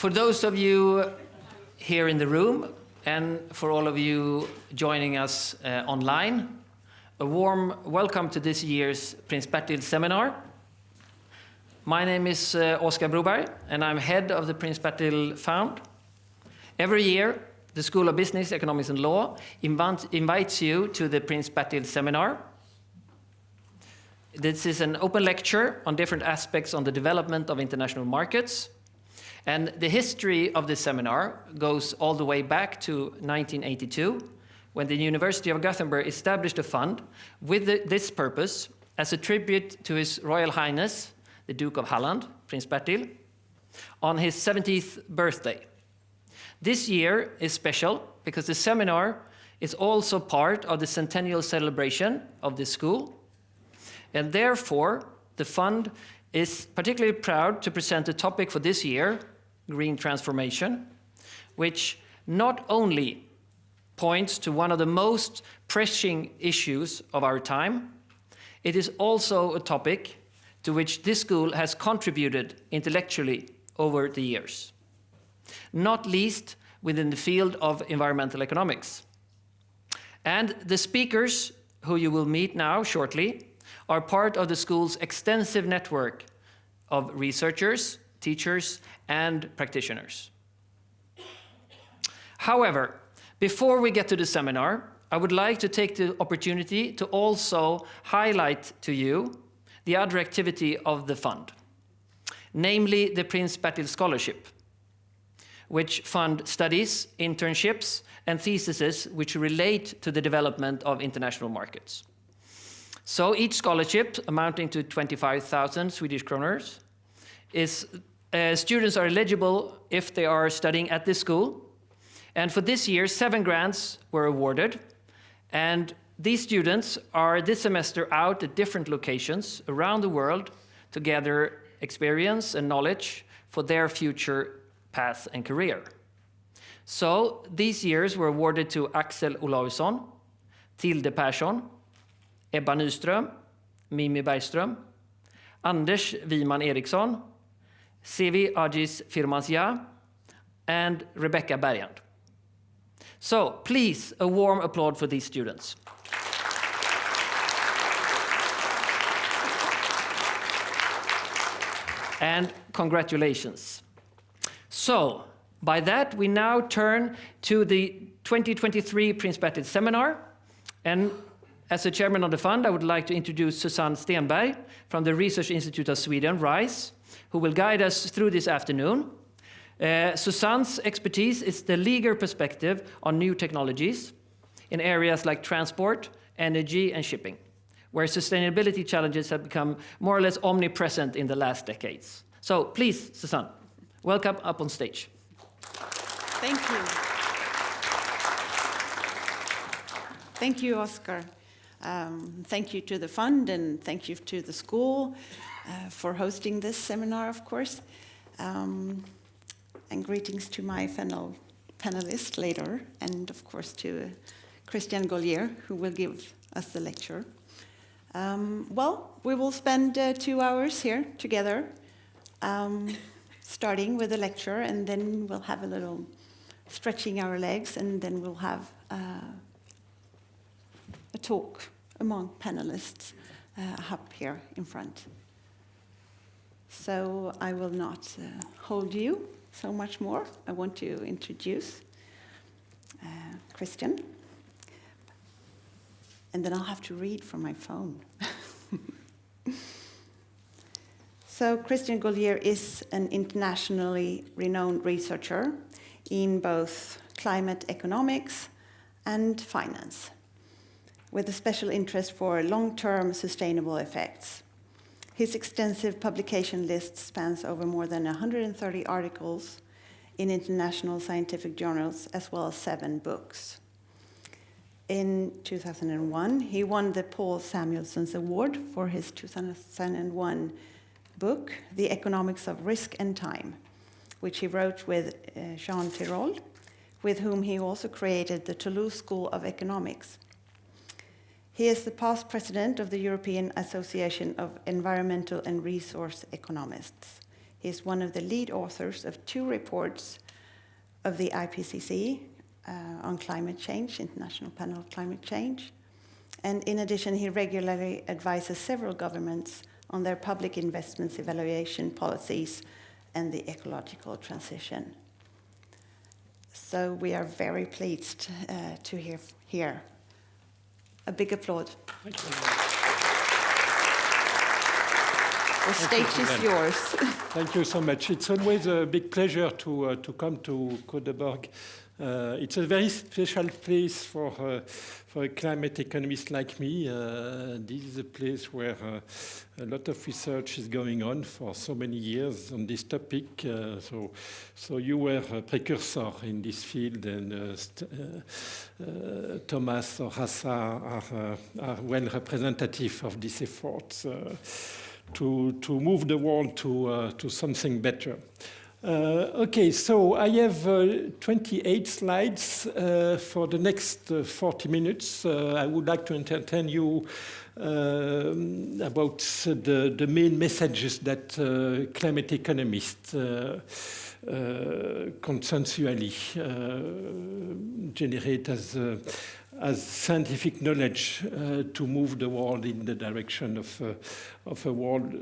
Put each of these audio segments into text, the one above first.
For those of you here in the room and for all of you joining us online, a warm welcome to this year's Prince Bertil Seminar. My name is Oskar Broberg, and I'm head of the Prince Bertil Fund. Every year, the School of Business, Economics and Law invites you to the Prince Bertil Seminar. This is an open lecture on different aspects on the development of international markets. And the history of this seminar goes all the way back to 1982, when the University of Gothenburg established a fund with this purpose as a tribute to His Royal Highness, the Duke of Halland, Prince Bertil, on his 70th birthday. This year is special because the seminar is also part of the centennial celebration of the school, and therefore the fund is particularly proud to present the topic for this year, green transformation, which not only points to one of the most pressing issues of our time, it is also a topic to which this school has contributed intellectually over the years, not least within the field of environmental economics. And the speakers, who you will meet now shortly, are part of the school's extensive network of researchers, teachers, and practitioners. However, before we get to the seminar, I would like to take the opportunity to also highlight to you the other activity of the fund, namely the Prince Bertil Scholarship, which fund studies, internships, and theses which relate to the development of international markets. So each scholarship, amounting to 25,000 Swedish kronor, students are eligible if they are studying at this school. And for this year, 7 grants were awarded. And these students are this semester out at different locations around the world to gather experience and knowledge for their future path and career. So these years were awarded to Axel Olausson, Tilde Persson, Ebba Nyström, Mimi Bergström, Anders Wiman Eriksson, Sevi Agis Firmansja, and Rebecca Bergand. So please, a warm applause for these students. And congratulations. So, by that, we now turn to the 2023 Prince Bertil Seminar. And as the chairman of the fund, I would like to introduce Susanne Stenberg from the Research Institute of Sweden, RISE, who will guide us through this afternoon. Susanne's expertise is the legal perspective on new technologies in areas like transport, energy, and shipping, where sustainability challenges have become more or less omnipresent in the last decades. So please, Susanne, welcome up on stage. Thank you. Thank you, Oskar. Thank you to the fund and thank you to the school for hosting this seminar, of course. And greetings to my panelists later, and of course to Christian Gollier, who will give us the lecture. Well, we will spend 2 hours here together, starting with the lecture, and then we'll have a little stretching our legs, and then we'll have a talk among panelists up here in front. So I will not hold you so much more. I want to introduce Christian. And then I'll have to read from my phone. So Christian Gollier is an internationally renowned researcher in both climate economics and finance, with a special interest for long-term sustainable effects. His extensive publication list spans over more than 130 articles in international scientific journals, as well as 7 books. In 2001, he won the Paul Samuelson's Award for his 2001 book, The Economics of Risk and Time, which he wrote with Jean Tirole, with whom he also created the Toulouse School of Economics. He is the past president of the European Association of Environmental and Resource Economists. He's one of the lead authors of 2 reports of the IPCC on climate change, International Panel on Climate Change. And in addition, he regularly advises several governments on their public investments evaluation policies and the ecological transition. So we are very pleased to hear here. A big applause. Thank you. The stage is yours. Thank you so much. It's always a big pleasure to come to Göteborg. It's a very special place for a climate economist like me. This is a place where a lot of research is going on for so many years on this topic. So you were a precursor in this field, and Thomas or Åsa are well representative of this effort to move the world to something better. Okay, so I have 28 slides for the next 40 minutes. I would like to entertain you about the main messages that climate economists consensually generate as scientific knowledge to move the world in the direction of a world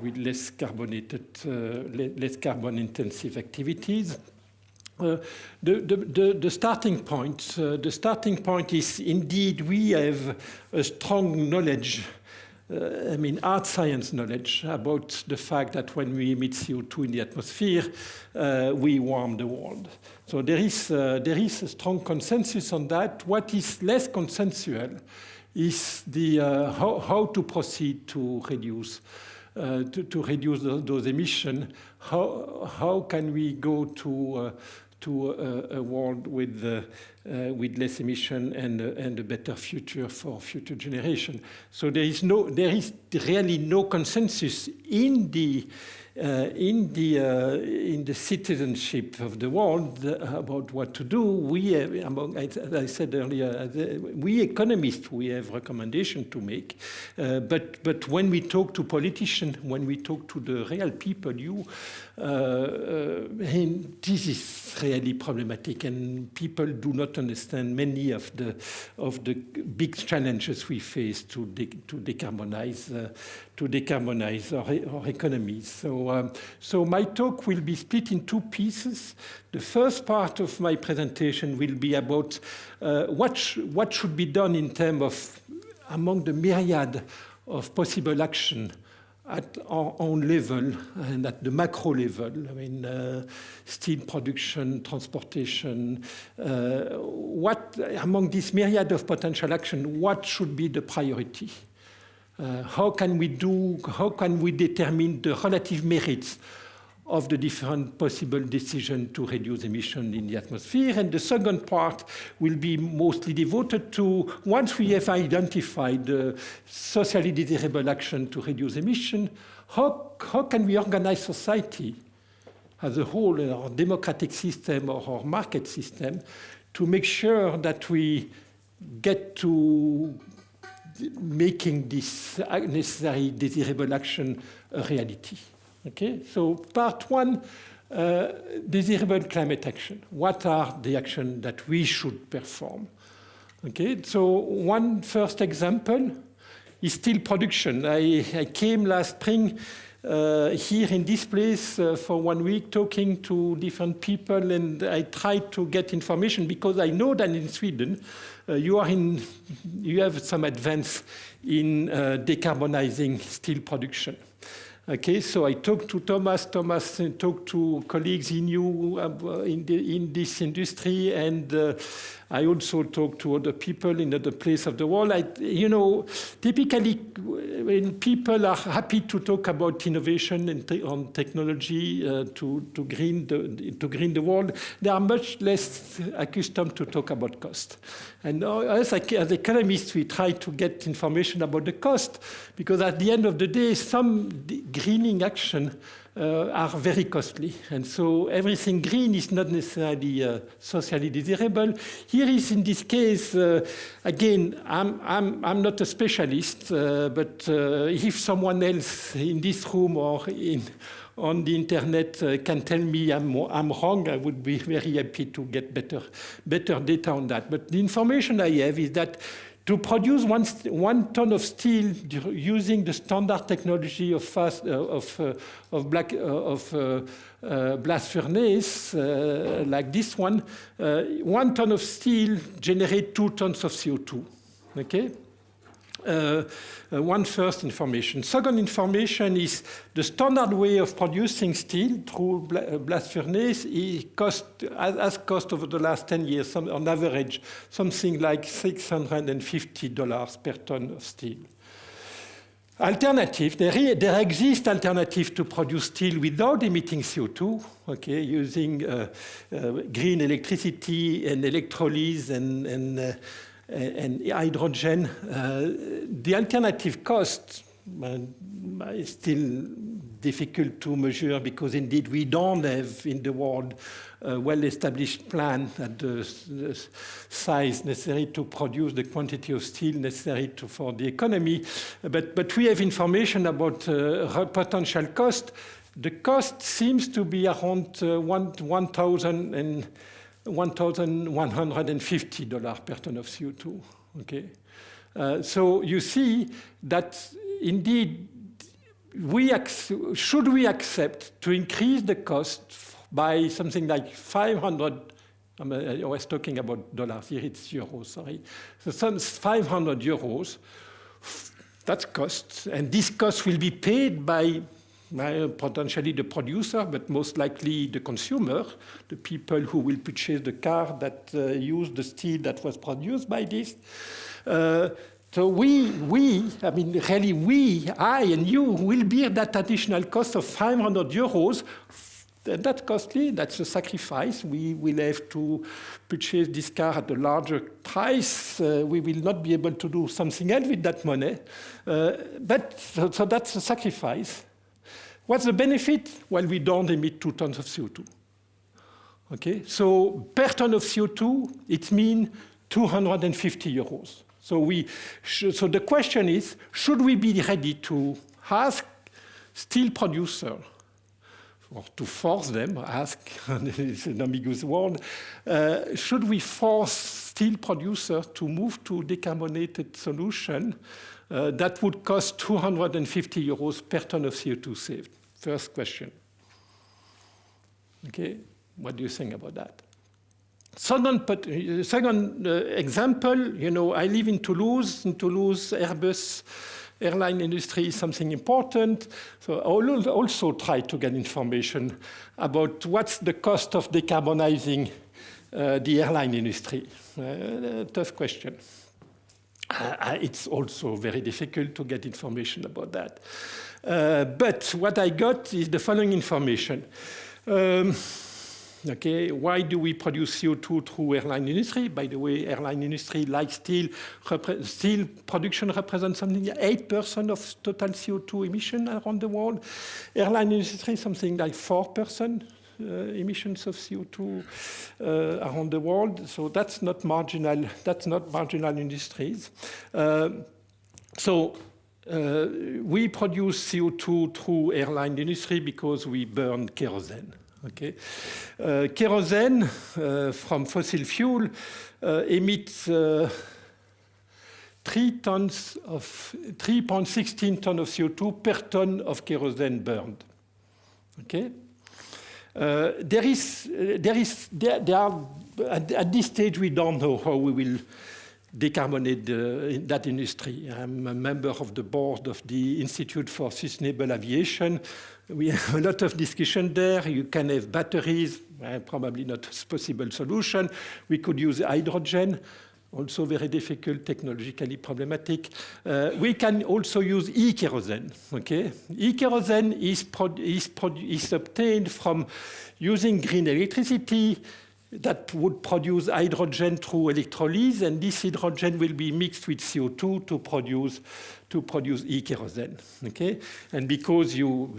with less carbon-intensive activities. The starting point is indeed we have a strong knowledge. Hard science knowledge about the fact that when we emit CO2 in the atmosphere, we warm the world. So there is a strong consensus on that. What is less consensual is the how to proceed to reduce those emissions. How can we go to a world with less emission and a better future for future generation? So there is really no consensus in the citizenship of the world about what to do. We have, as I said earlier, we economists, we have recommendations to make. But when we talk to politicians, when we talk to the real people, this is really problematic, and people do not understand many of the big challenges we face to decarbonize our economies. So my talk will be split in 2 pieces. The first part of my presentation will be about what should be done in terms of among the myriad of possible action at our own level and at the macro level. Steel production, transportation. What among this myriad of potential action, what should be the priority? How can we determine the relative merits of the different possible decisions to reduce emission in the atmosphere? And the second part will be mostly devoted to, once we have identified the socially desirable action to reduce emission, how can we organize society as a whole, our democratic system or our market system, to make sure that we get to making this necessary desirable action a reality. Okay, so part 1, desirable climate action. What are the actions that we should perform? Okay, so one first example is steel production. I came last spring here in this place for 1 week talking to different people, and I tried to get information because I know that in Sweden you have some advance in decarbonizing steel production. Okay, so I talked to Thomas talked to colleagues he knew in this industry, and I also talked to other people in other places of the world. Typically when people are happy to talk about innovation and on technology to green the world, they are much less accustomed to talk about cost. And us as economists, we try to get information about the cost, because at the end of the day, some greening action are very costly. And so everything green is not necessarily socially desirable. Here is, in this case, again, I'm not a specialist, but if someone else in this room or on the internet can tell me I'm wrong, I would be very happy to get better data on that. But the information I have is that to produce one ton of steel using the standard technology of blast furnace, like this one, 1 ton of steel generates 2 tons of CO2. Okay. One first information. Second information is the standard way of producing steel through blast furnace has cost over the last 10 years, on average, something like $650 per ton of steel. Alternative, there exist alternatives to produce steel without emitting CO2, okay, using green electricity and electrolysis and hydrogen. The alternative cost is still difficult to measure because indeed we don't have in the world a well-established plan at the size necessary to produce the quantity of steel necessary for the economy. But we have information about potential cost. The cost seems to be around $1,150 per ton of CO2. Okay, so you see that indeed should we accept to increase the cost by something like 500? I was talking about dollars here; it's euros. Sorry, so some 500 euros. That's cost, and this cost will be paid by potentially the producer, but most likely the consumer, the people who will purchase the car that use the steel that was produced by this. So I and you will bear that additional cost of 500 euros. That's costly, that's a sacrifice. We will have to purchase this car at a larger price. We will not be able to do something else with that money. So that's a sacrifice. What's the benefit? Well, we don't emit 2 tons of CO2. Okay, so per ton of CO2, it means 250 euros. So so the question is, should we be ready to ask steel producers, or to force them, it's an ambiguous word, should we force steel producers to move to decarbonated solution that would cost 250 euros per ton of CO2 saved? First question. Okay, what do you think about that? Second example, I live in Toulouse. In Toulouse, Airbus airline industry is something important. So I will also try to get information about what's the cost of decarbonizing the airline industry. Tough question. It's also very difficult to get information about that. But what I got is the following information. Okay, why do we produce CO2 through airline industry? By the way, airline industry, like steel production represents something like 8% of total CO2 emission around the world. Airline industry, something like 4% emissions of CO2 around the world. So that's not marginal. That's not marginal industries. We produce CO2 through airline industry because we burn kerosene. Okay, kerosene from fossil fuel emits 3.16 tons of CO2 per ton of kerosene burned. Okay, at this stage we don't know how we will decarbonate that industry. I'm a member of the board of the Institute for Sustainable Aviation. We have a lot of discussion there. You can have batteries, probably not a possible solution. We could use hydrogen, also very difficult, technologically problematic. We can also use e-kerosene. Okay? E-kerosene is obtained from using green electricity, that would produce hydrogen through electrolysis, and this hydrogen will be mixed with CO2 to produce e-kerosene. Okay, and because you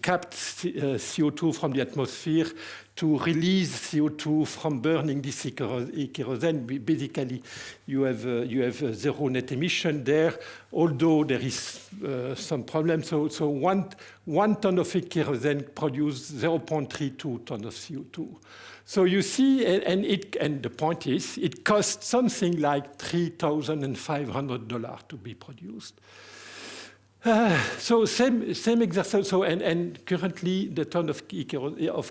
capped CO2 from the atmosphere to release CO2 from burning this e-kerosene, basically you have zero net emission there. Although there is some problem, so one ton of e-kerosene produces 0.32 tons of CO2. So you see, and the point is, it costs something like $3,500 to be produced. So same exercise. So and currently the ton of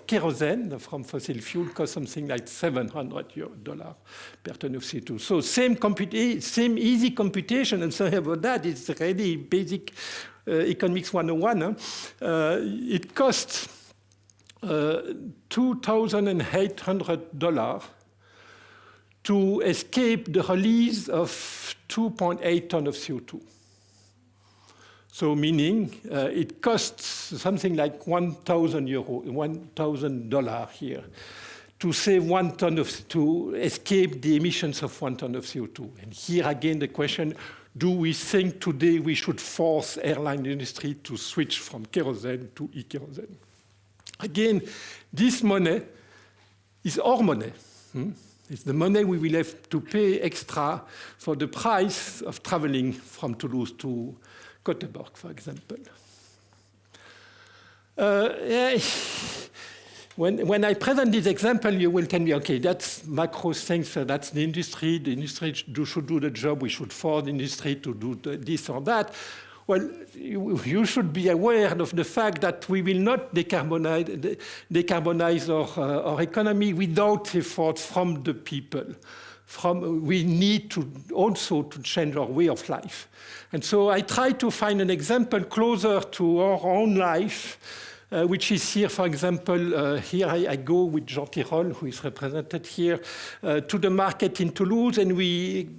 kerosene from fossil fuel costs something like $700 per ton of CO2. So same easy computation. And sorry about that. It's really basic economics 101. It costs $2,800 to escape the release of 2.8 tons of CO2. So meaning it costs something like $1,000 here to save 1 ton to escape the emissions of 1 ton of CO2. And here again the question, do we think today we should force airline industry to switch from kerosene to e-kerosene? Again, this money is our money. It's the money we will have to pay extra for the price of traveling from Toulouse to Göteborgs, for example. When I present this example, you will tell me, okay, that's macro things, so that's the industry. The industry should do the job. We should force the industry to do this or that. Well, you should be aware of the fact that we will not decarbonize our economy without effort from the people. We need to also to change our way of life. And so I try to find an example closer to our own life, which is here, for example, here I go with Jean Tirole, who is represented here, to the market in Toulouse, and we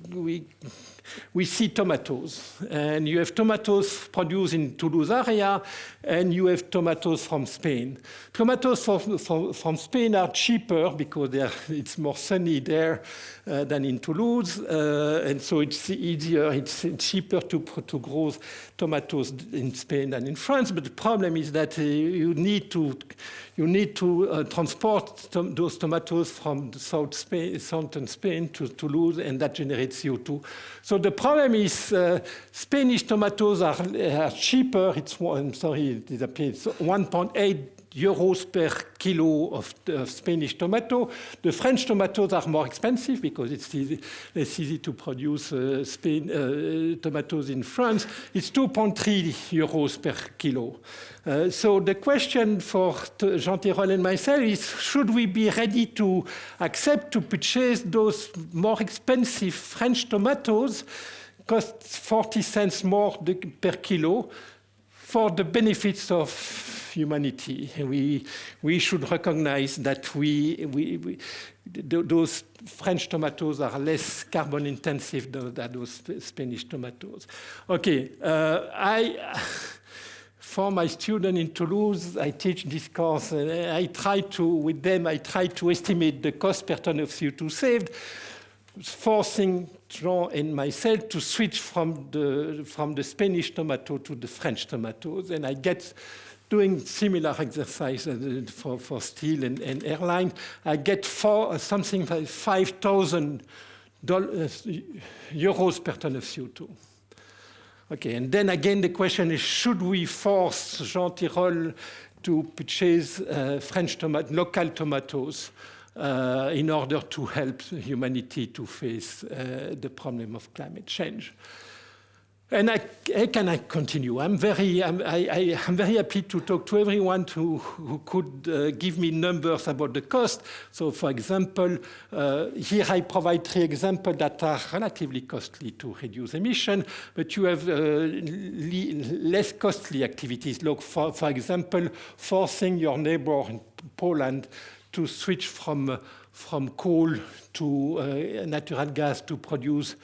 see tomatoes. And you have tomatoes produced in Toulouse area, and you have tomatoes from Spain. Tomatoes from Spain are cheaper because it's more sunny there than in Toulouse, and so it's easier, it's cheaper to grow tomatoes in Spain than in France. But the problem is that you need to transport those tomatoes from southern Spain to Toulouse, and that generates CO2. So the problem is Spanish tomatoes are cheaper. It's 1.8 euros per kilo of Spanish tomato. The French tomatoes are more expensive because it's less easy to produce tomatoes in France. It's 2.3 euros per kilo. So the question for Jean Tirole and myself is, should we be ready to accept to purchase those more expensive French tomatoes, cost 40 cents more per kilo, for the benefits of humanity? We should recognize that those French tomatoes are less carbon intensive than those Spanish tomatoes. Okay, for my students in Toulouse, I teach this course, and I try to estimate the cost per ton of CO2 saved, forcing Jean and myself to switch from the Spanish tomato to the French tomatoes, and I get doing similar exercise for steel and airline. I get something like 5,000 euros per ton of CO2. Okay, and then again the question is, should we force Jean Tirole to purchase local tomatoes in order to help humanity to face the problem of climate change? And can I continue? I'm very happy to talk to everyone who could give me numbers about the cost. So, for example, here I provide 3 examples that are relatively costly to reduce emission, but you have less costly activities. Look, for example, forcing your neighbor in Poland to switch from coal to natural gas to produce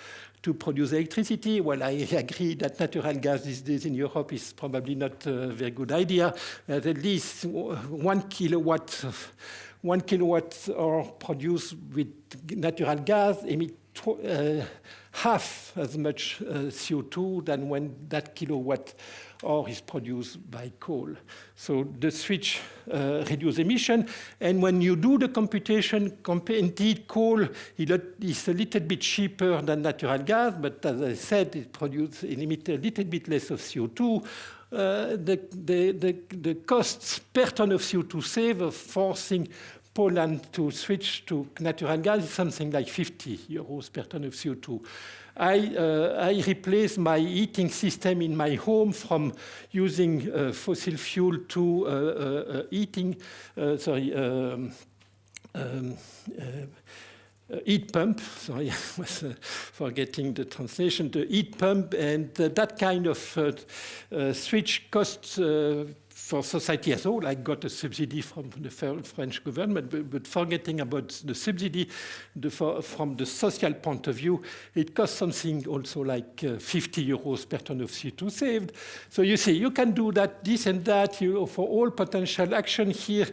electricity. Well, I agree that natural gas these days in Europe is probably not a very good idea. At least 1 kilowatt 1 kilowatt hour produced with natural gas emit half as much CO2 than when that kilowatt hour is produced by coal. So the switch reduces emission, and when you do the computation, indeed coal is a little bit cheaper than natural gas, but as I said, it emits a little bit less of CO2. The costs per ton of CO2 saved of forcing Poland to switch to natural gas is something like 50 euros per ton of CO2. I replaced my heating system in my home from using fossil fuel to heat pump. Sorry, I was forgetting the translation. The heat pump, and that kind of switch costs for society as a whole. I got a subsidy from the French government, but forgetting about the subsidy, from the social point of view, it costs something also like 50 euros per ton of CO2 saved. So you see, you can do that, this and that. For all potential action here,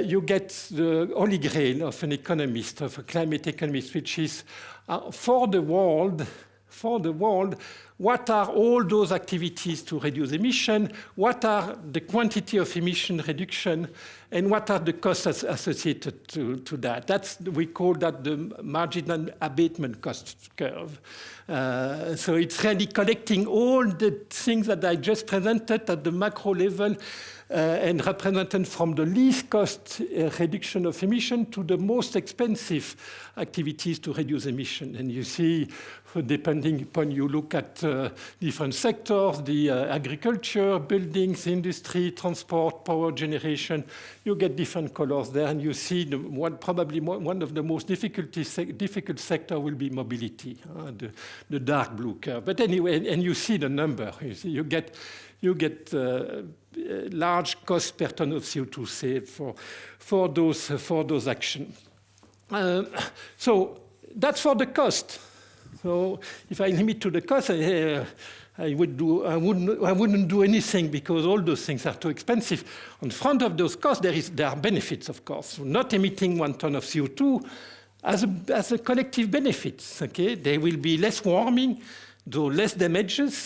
you get the holy grail of an economist, of a climate economist, which is for the world, what are all those activities to reduce emission? What are the quantity of emission reduction? And what are the costs associated to that? We call that the marginal abatement cost curve. So it's really collecting all the things that I just presented at the macro level and represented from the least cost reduction of emission to the most expensive activities to reduce emission. And you see, depending upon you look at different sectors, the agriculture, buildings, industry, transport, power generation, you get different colors there. And you see probably one of the most difficult sector will be mobility, the dark blue curve. But anyway, and you see the number. You get large cost per ton of CO2 saved for those actions. So that's for the cost. So if I limit to the cost, I wouldn't do anything because all those things are too expensive. On front of those costs, there are benefits, of course. So not emitting 1 ton of CO2 as a collective benefits. Okay, there will be less warming, though less damages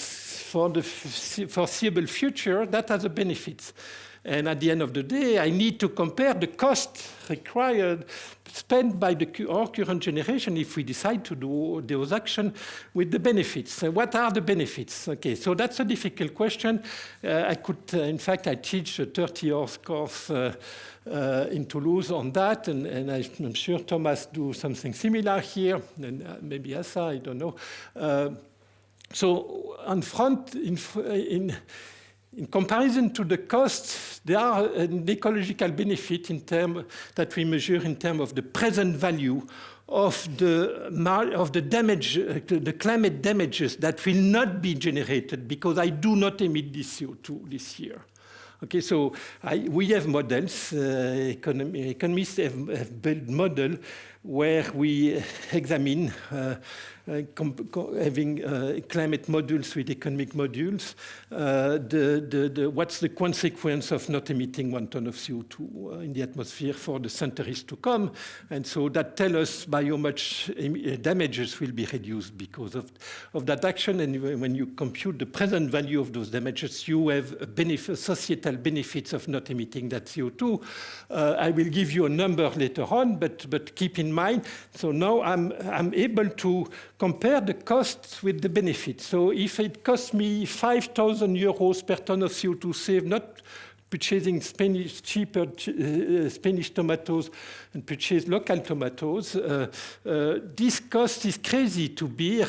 for the foreseeable future. That has a benefit. And at the end of the day, I need to compare the cost required, spent by our current generation if we decide to do those actions with the benefits. What are the benefits? Okay, so that's a difficult question. In fact, I teach a 30-hour course in Toulouse on that, and I'm sure Thomas do something similar here, and maybe Åsa, I don't know. So on front, in comparison to the costs, there are an ecological benefit that we measure in terms of the present value of the damage, the climate damages that will not be generated because I do not emit this CO2 this year. Okay, so we have models. Economists have built models where we examine having climate modules with economic modules, what's the consequence of not emitting 1 ton of CO2 in the atmosphere for the centuries to come. And so that tells us by how much damages will be reduced because of that action. And when you compute the present value of those damages, you have societal benefits of not emitting that CO2. I will give you a number later on, but keep in mind, so now I'm able to compare the costs with the benefits. So if it costs me 5,000 euros per ton of CO2 saved, not purchasing cheaper Spanish tomatoes and purchase local tomatoes, this cost is crazy to bear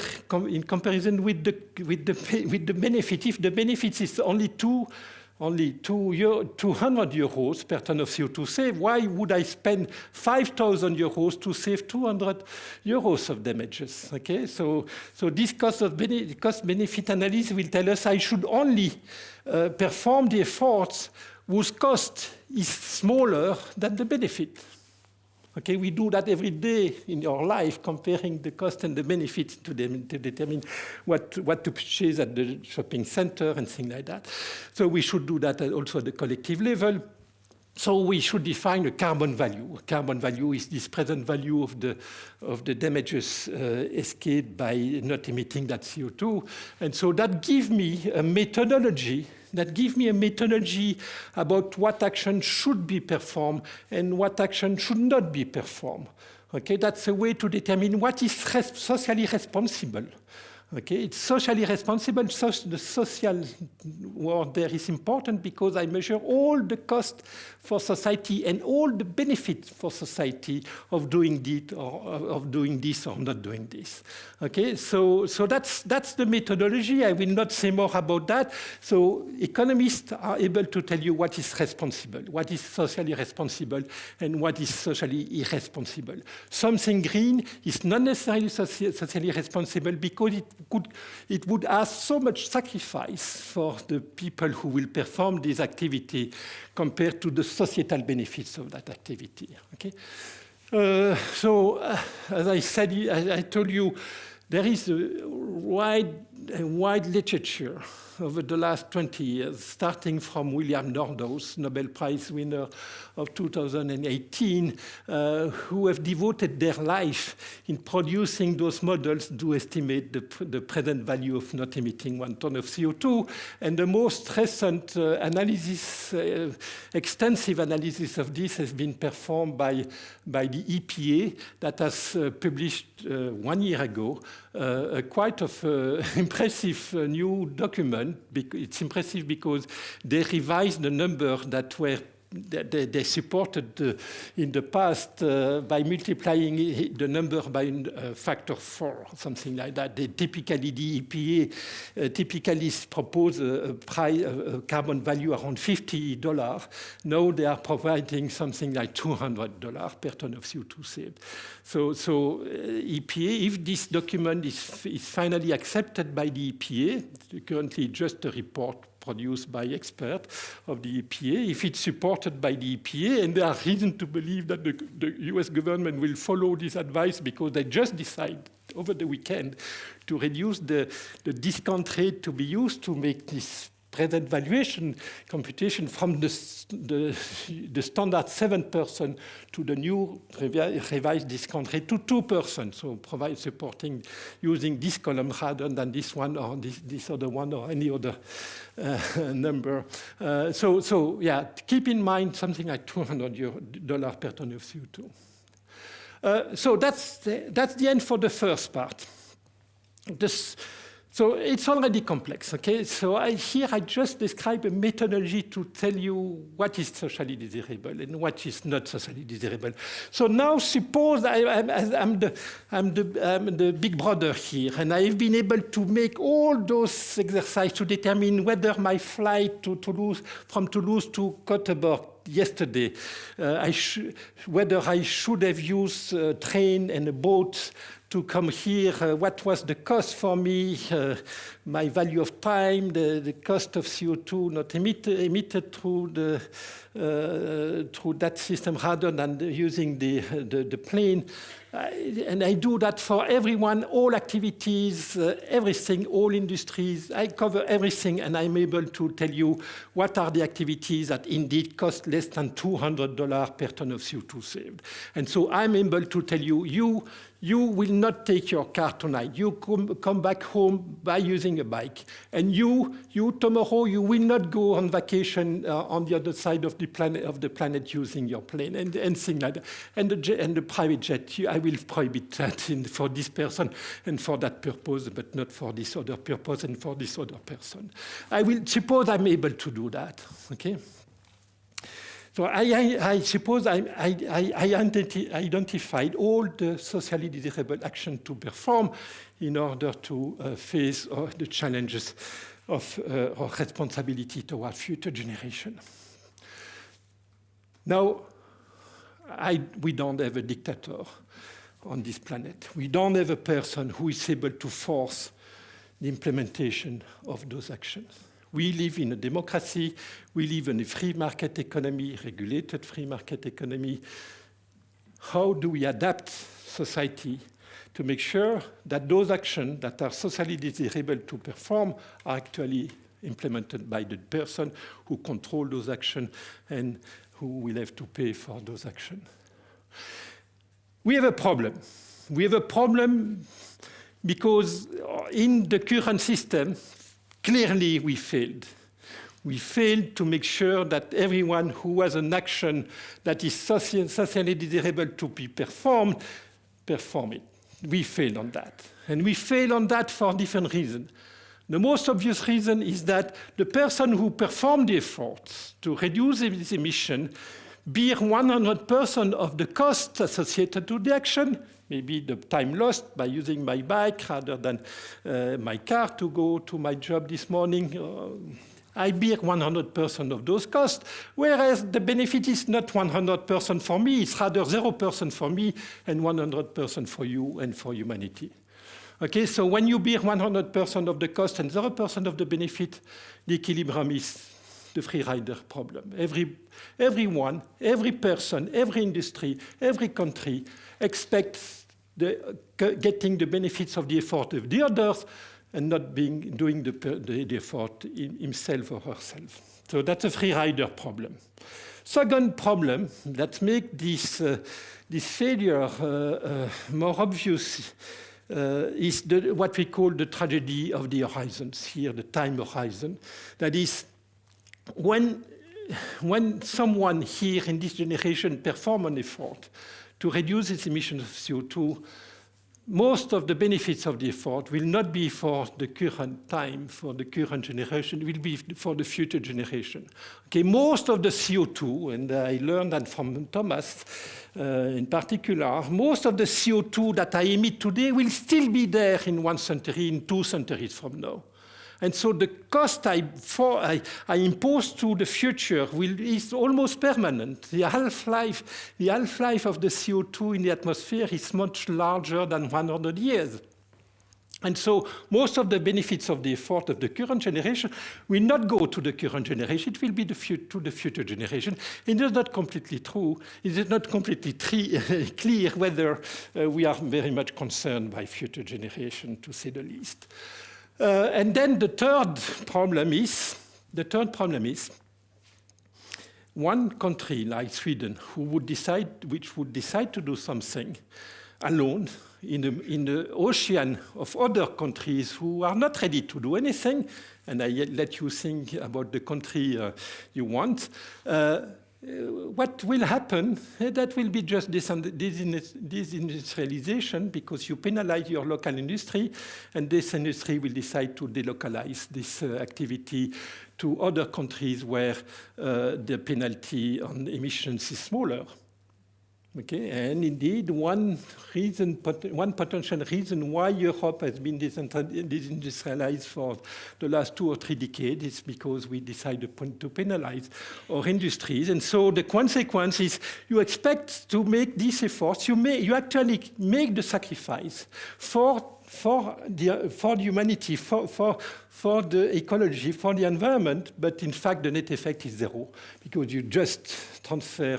in comparison with the benefit. If the benefit is only 200 euros per ton of CO2 saved, why would I spend 5,000 euros to save 200 euros of damages? Okay, so this cost-benefit analysis will tell us I should only perform the efforts whose cost is smaller than the benefit. Okay, we do that every day in our life, comparing the cost and the benefits to determine what to purchase at the shopping center and things like that. So we should do that also at the collective level. So we should define a carbon value. A carbon value is this present value of the damages escaped by not emitting that CO2. And so that gives me a methodology about what action should be performed and what action should not be performed. Okay, that's a way to determine what is socially responsible. Okay, it's socially responsible. The social word there is important because I measure all the cost for society and all the benefits for society of doing this or not doing this. Okay, so that's the methodology. I will not say more about that. So economists are able to tell you what is responsible, what is socially responsible, and what is socially irresponsible. Something green is not necessarily socially responsible because it would ask so much sacrifice for the people who will perform this activity compared to the societal benefits of that activity. Okay? As I said, I told you, there is a wide literature over the last 20 years, starting from William Nordhaus, Nobel Prize winner of 2018, who have devoted their life in producing those models to estimate the present value of not emitting 1 ton of CO2. And the most recent analysis, extensive analysis of this has been performed by the EPA that has published 1 year ago quite impressive new document. It's impressive because they revised the number that were they supported in the past by multiplying the number by a factor 4, something like that. They typically, the EPA typically propose a carbon value around $50. Now they are providing something like $200 per ton of CO2 saved. So EPA, if this document is finally accepted by the EPA, currently just a report produced by experts of the EPA, if it's supported by the EPA, and there are reasons to believe that the US government will follow this advice because they just decided over the weekend to reduce the discount rate to be used to make this present valuation computation from the standard 7% to the new revised discount rate to 2%. So provide supporting using this column rather than this one or this other one or any other number. So yeah, keep in mind something like $200 per ton of CO2. So that's the end for the first part. So it's already complex, okay? So here I just describe a methodology to tell you what is socially desirable and what is not socially desirable. So now suppose I'm the big brother here, and I've been able to make all those exercises to determine whether my flight to Toulouse, from Toulouse to Göteborg yesterday, whether I should have used a train and a boat to come here, what was the cost for me, my value of time, the cost of CO2 not emitted through that system rather than using the plane. And I do that for everyone, all activities, everything, all industries. I cover everything, and I'm able to tell you what are the activities that indeed cost less than $200 per ton of CO2 saved. And so I'm able to tell you, you will not take your car tonight. You come back home by using a bike. And you tomorrow, you will not go on vacation on the other side of the planet using your plane and things like that. And the private jet, I will prohibit that for this person and for that purpose, but not for this other purpose and for this other person. I will suppose I'm able to do that, okay? So I suppose I identified all the socially desirable action to perform in order to face the challenges of responsibility toward future generation. Now, we don't have a dictator on this planet. We don't have a person who is able to force the implementation of those actions. We live in a democracy. We live in a free market economy, regulated free market economy. How do we adapt society to make sure that those actions that are socially desirable to perform are actually implemented by the person who controls those actions and who will have to pay for those actions. We have a problem. We have a problem because in the current system, clearly we failed. We failed to make sure that everyone who has an action that is socially desirable to be performed, perform it. We failed on that. And we failed on that for different reasons. The most obvious reason is that the person who performed the efforts to reduce his emission bear 100% of the costs associated to the action, maybe the time lost by using my bike rather than my car to go to my job this morning. I bear 100% of those costs, whereas the benefit is not 100% for me, it's rather 0% for me and 100% for you and for humanity. Okay, so when you bear 100% of the cost and 0% of the benefit, the equilibrium is the free rider problem. Everyone, every person, every industry, every country expects getting the benefits of the effort of the others and not doing the effort himself or herself. So that's a free rider problem. Second problem that makes this failure more obvious is what we call the tragedy of the horizons, here the time horizon. That is, when someone here in this generation performs an effort to reduce its emissions of CO2, most of the benefits of the effort will not be for the current time, for the current generation, it will be for the future generation. Okay, most of the CO2, and I learned that from Thomas in particular, most of the CO2 that I emit today will still be there in 1 century, in 2 centuries from now. And so the cost I impose to the future is almost permanent. The half-life of the CO2 in the atmosphere is much larger than 100 years. And so most of the benefits of the effort of the current generation will not go to the current generation, it will be to the future generation. It is not completely true. It is not completely clear whether we are very much concerned by future generation, to say the least. And then the third problem is one country like Sweden which would decide to do something alone in the ocean of other countries who are not ready to do anything, and I let you think about the country you want. What will happen? That will be just desindustrialization, because you penalize your local industry, and this industry will decide to delocalize this activity to other countries where the penalty on emissions is smaller. Okay, and indeed, one potential reason why Europe has been desindustrialized for the last 2 or 3 decades is because we decided to penalize our industries. And so the consequence is you expect to make these efforts, you actually make the sacrifice for the humanity, for the ecology, for the environment, but in fact the net effect is 0, because you just transfer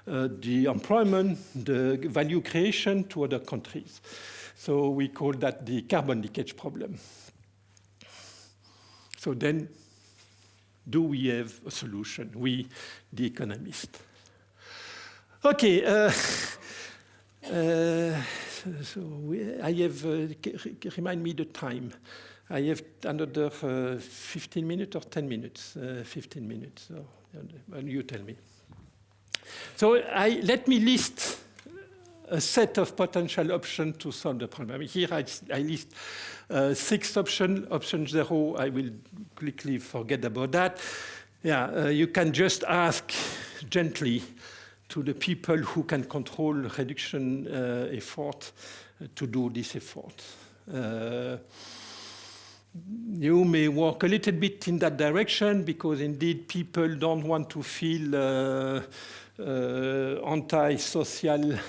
the employment, the value creation to other countries. So we call that the carbon leakage problem. So then, do we have a solution? We, the economists. Okay, I have, remind me the time. I have another 15 minutes or 10 minutes? 15 minutes, so you tell me. So let me list a set of potential options to solve the problem. Here I list 6 options. Option 0, I will quickly forget about that. Yeah, you can just ask gently to the people who can control reduction effort to do this effort. You may work a little bit in that direction, because indeed people don't want to feel anti-social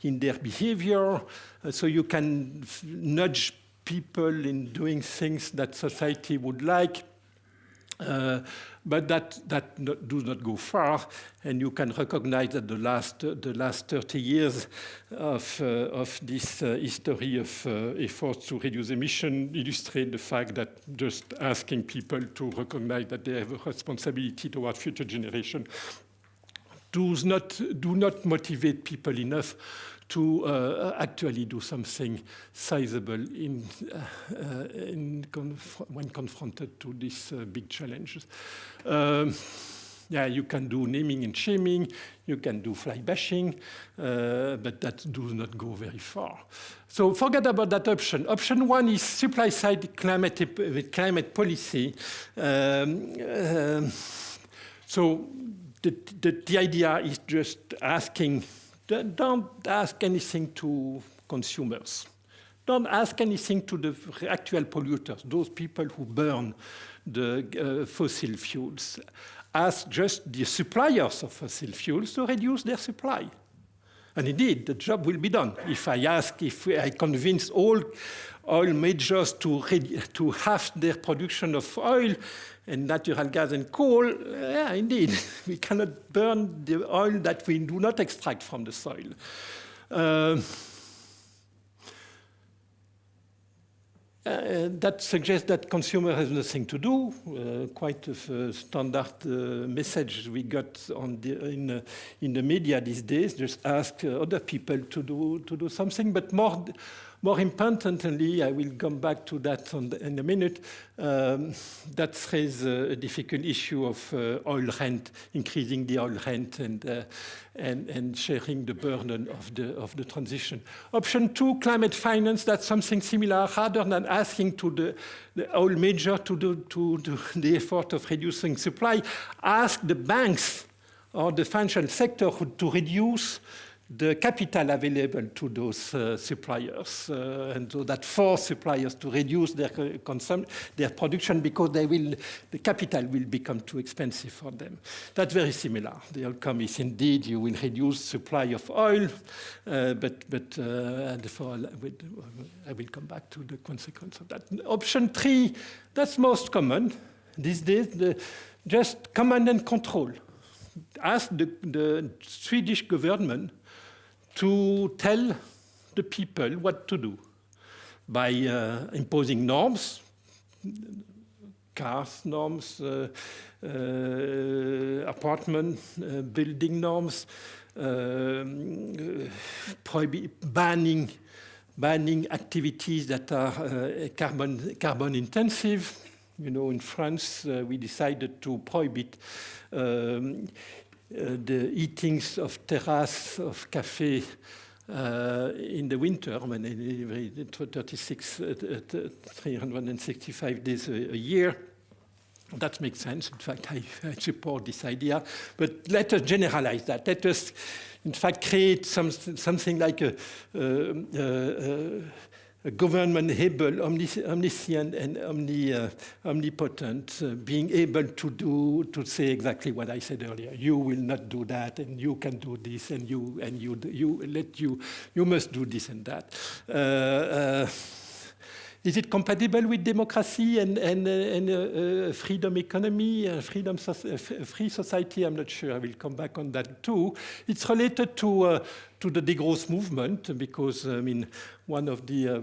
in their behavior. So you can nudge people in doing things that society would like, but that do not go far. And you can recognize that the last 30 years of this history of efforts to reduce emission illustrate the fact that just asking people to recognize that they have a responsibility toward future generation do not motivate people enough to actually do something sizable when confronted to these big challenges. Yeah, you can do naming and shaming, you can do fly bashing, but that does not go very far. So forget about that option. Option one is supply-side climate policy. So the idea is just asking, don't ask anything to consumers. Don't ask anything to the actual polluters, those people who burn the fossil fuels. Ask just the suppliers of fossil fuels to reduce their supply. And indeed, the job will be done. If I convince all oil majors to halve their production of oil and natural gas and coal, yeah, indeed, we cannot burn the oil that we do not extract from the soil. That suggests that consumer has nothing to do. Quite a standard message we got in the media these days. Just ask other people to do something. But more importantly, I will come back to that in a minute. That raises a difficult issue of oil rent, increasing the oil rent and sharing the burden of the transition. Option two, climate finance. That's something similar. Rather than asking to the oil major to do the effort of reducing supply, ask the banks or the financial sector to reduce the capital available to those suppliers, and so that force suppliers to reduce their production because the capital will become too expensive for them. That's very similar. The outcome is indeed you will reduce supply of oil, but I will come back to the consequence of that. Option three, that's most common these days. Just command and control. Ask the Swedish government to tell the people what to do by imposing norms, cars norms, apartment building norms, banning activities that are carbon intensive. You know, in France, we decided to prohibit the eatings of terrace of cafe in the winter, when 365 days a year. That makes sense. In fact, I support this idea. But let us generalize that. Let us, in fact, create something like a government able, omniscient and omnipotent, being able to say exactly what I said earlier. You will not do that, and you can do this, and you must do this and that. Is it compatible with democracy and freedom economy, free society? I'm not sure. I will come back on that too. It's related to the degrowth movement because I mean one of the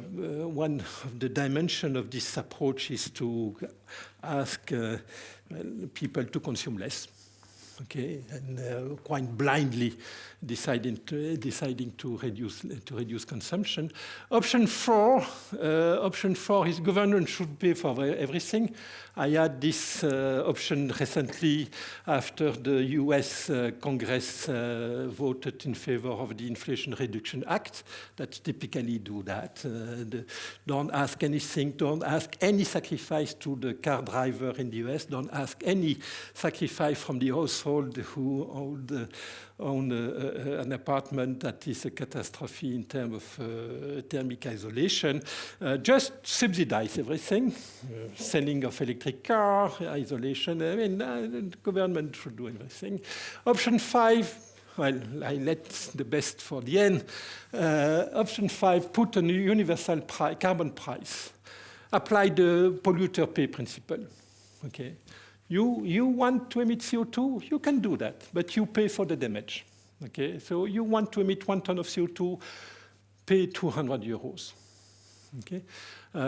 dimensions of this approach is to ask people to consume less. Okay, and quite blindly deciding to reduce consumption. Option four is government should pay for everything. I had this option recently after the U.S. Congress voted in favor of the Inflation Reduction Act. That typically do that. Don't ask anything. Don't ask any sacrifice to the car driver in the U.S. Don't ask any sacrifice from the household who own an apartment that is a catastrophe in terms of thermic isolation. Just subsidize everything, selling of electric car, isolation. I mean, the government should do everything. Option 5, well, I let the best for the end. Option 5, put a universal carbon price. Apply the polluter pay principle. Okay. You want to emit CO2, you can do that, but you pay for the damage. Okay, so you want to emit 1 ton of CO2, pay 200 euros. Okay,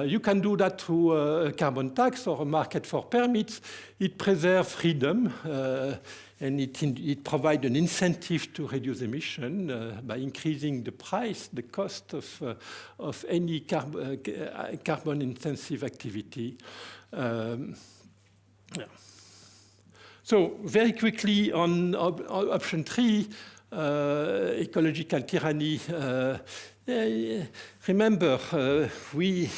you can do that through a carbon tax or a market for permits. It preserves freedom. and it provides an incentive to reduce emission by increasing the price, the cost of any carbon-intensive activity. Yeah. So very quickly on option 3, ecological tyranny. Remember, we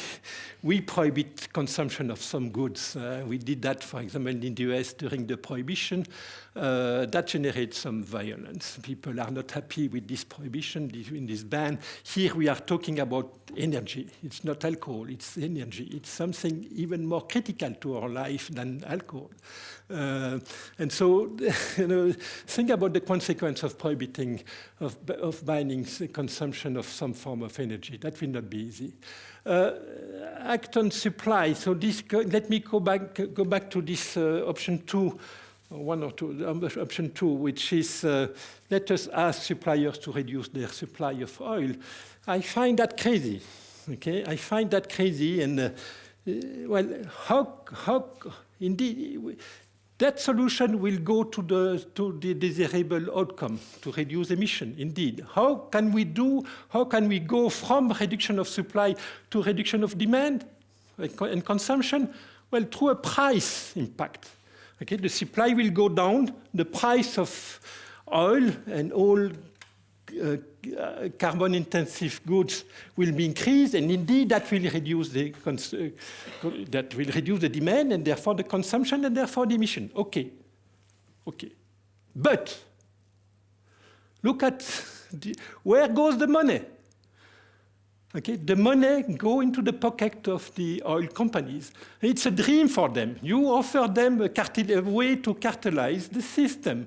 prohibit consumption of some goods. We did that, for example, in the US during the prohibition. That generates some violence. People are not happy with this prohibition, in this ban. Here we are talking about energy. It's not alcohol, it's energy. It's something even more critical to our life than alcohol. And so, think about the consequence of prohibiting, of banning the consumption of some form of energy. That will not be easy. Act on supply. So let me go back to this option 2, option 2, which is let us ask suppliers to reduce their supply of oil. I find that crazy. Okay, I find that crazy, and well, how indeed. That solution will go to the desirable outcome, to reduce emission, indeed. How can we go from reduction of supply to reduction of demand and consumption? Well, through a price impact. Okay, the supply will go down, the price of oil and all carbon-intensive goods will be increased, and indeed that will reduce the demand, and therefore the consumption, and therefore the emission. Okay. But look at where goes the money. Okay, the money go into the pocket of the oil companies. It's a dream for them. You offer them a way to cartelize the system.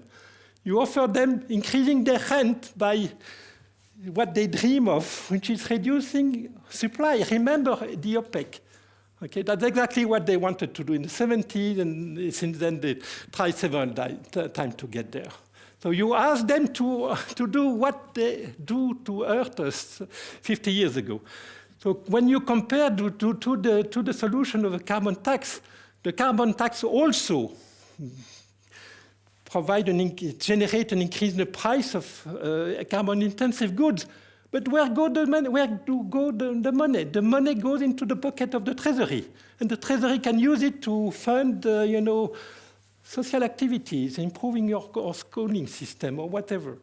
You offer them increasing their rent by what they dream of, which is reducing supply. Remember the OPEC. Okay, that's exactly what they wanted to do in the 70s, and since then they tried several times to get there. So you ask them to do what they do to hurt us 50 years ago. So when you compare to the solution of a carbon tax, the carbon tax also generate an increase in the price of carbon-intensive goods. But where do the money? The money goes into the pocket of the Treasury, and the Treasury can use it to fund, social activities, improving your schooling system or whatever.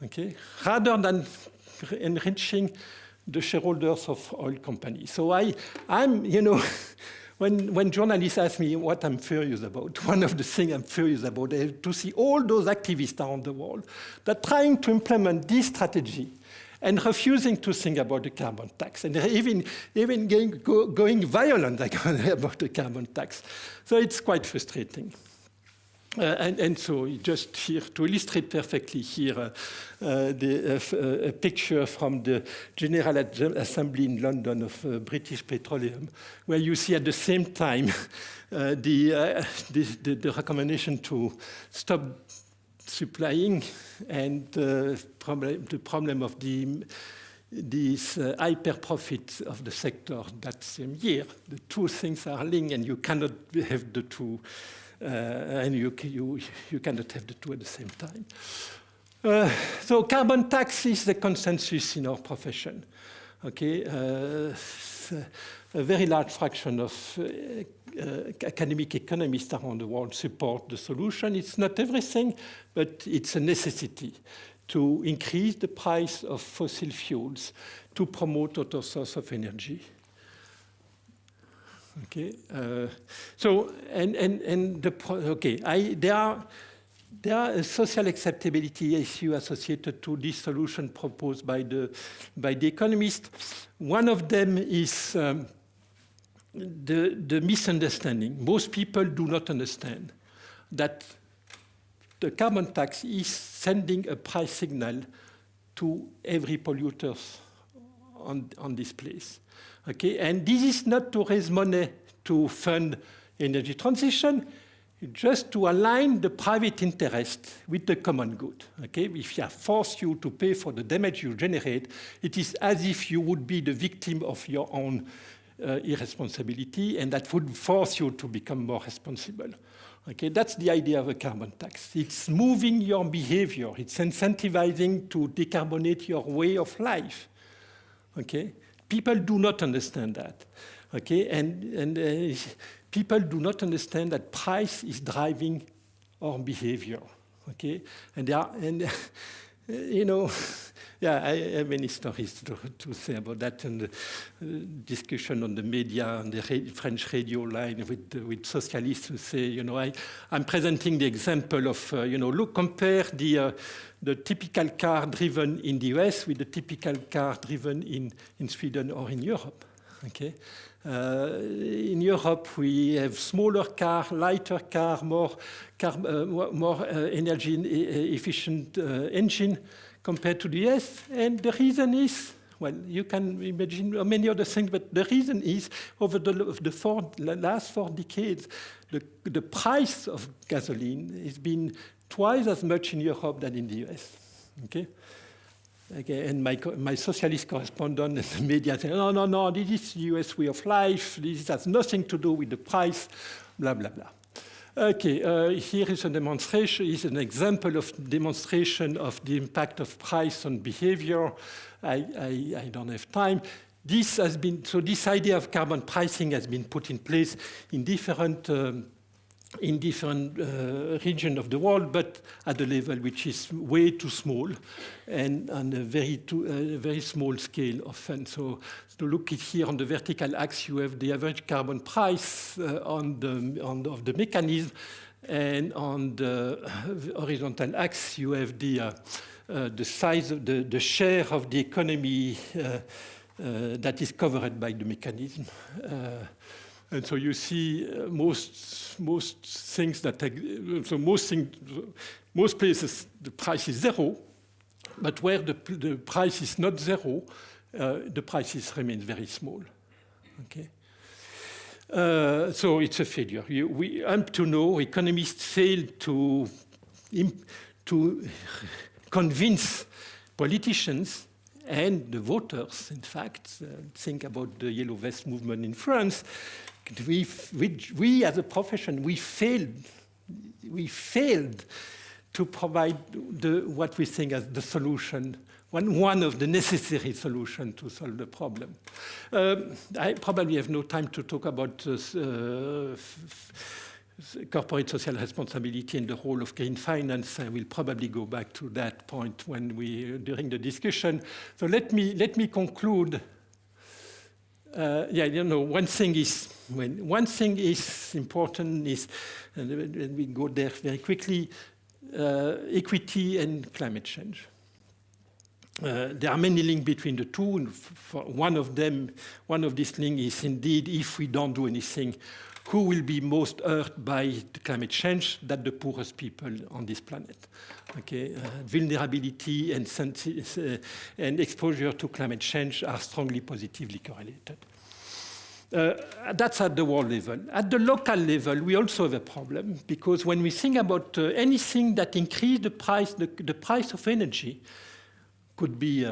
Okay, rather than enriching the shareholders of oil companies. So I'm. When journalists ask me what I'm furious about, one of the things I'm furious about is to see all those activists around the world that are trying to implement this strategy and refusing to think about the carbon tax, and even going violent about the carbon tax. So it's quite frustrating. And so just here to illustrate perfectly here a picture from the General Assembly in London of British Petroleum, where you see at the same time the recommendation to stop supplying and the problem of this hyper profit of the sector that same year. The two things are linked, and you cannot have the two. And you cannot have the two at the same time. So carbon tax is the consensus in our profession. Okay, a very large fraction of academic economists around the world support the solution. It's not everything, but it's a necessity to increase the price of fossil fuels to promote other sources of energy. Okay, there are a social acceptability issue associated to this solution proposed by the economists. One of them is the misunderstanding. Most people do not understand that the carbon tax is sending a price signal to every polluter on this place. Okay, and this is not to raise money to fund energy transition, just to align the private interest with the common good. Okay, if I force you to pay for the damage you generate, it is as if you would be the victim of your own irresponsibility, and that would force you to become more responsible. Okay, that's the idea of a carbon tax. It's moving your behavior. It's incentivizing to decarbonate your way of life. Okay, people do not understand that. Okay, and people do not understand that price is driving our behavior. Okay, and you know, yeah, I have many stories to say about that, and the discussion on the media, on the French radio line with socialists who say, you know, I'm presenting the example of, you know, look, compare the typical car driven in the US with the typical car driven in Sweden or in Europe. Okay. In Europe, we have smaller car, lighter car, more energy efficient engine compared to the US. And the reason is, well, you can imagine many other things, but the reason is over the last 4 decades, the price of gasoline has been twice as much in Europe than in the US. Okay. Okay, and my socialist correspondent in the media say, no, this is the US way of life. This has nothing to do with the price, blah, blah, blah. Okay, here is a demonstration, is an example of demonstration of the impact of price on behavior. I don't have time. This has been, so this idea of carbon pricing has been put in place in different regions of the world, but at a level which is way too small and on a very small scale often. So to look at here on the vertical axis, you have the average carbon price of the mechanism, and on the horizontal axis, you have the size of the share of the economy that is covered by the mechanism. And so you see most things that, so most places the price is zero, but where the price is not zero, the prices remain very small. Okay. So it's a failure. Up to now, economists failed to convince politicians and the voters, in fact. Think about the Yellow Vest movement in France. We as a profession, we failed to provide what we think as the solution, one of the necessary solutions to solve the problem. I probably have no time to talk about corporate social responsibility and the role of green finance. I will probably go back to that point during the discussion. So let me conclude. One thing is important is, and we go there very quickly, equity and climate change. There are many links between the two. And one of these links is indeed, if we don't do anything, who will be most hurt by the climate change? That the poorest people on this planet. Okay, vulnerability and exposure to climate change are strongly positively correlated. That's at the world level. At the local level, we also have a problem, because when we think about anything that increases the price of energy, could be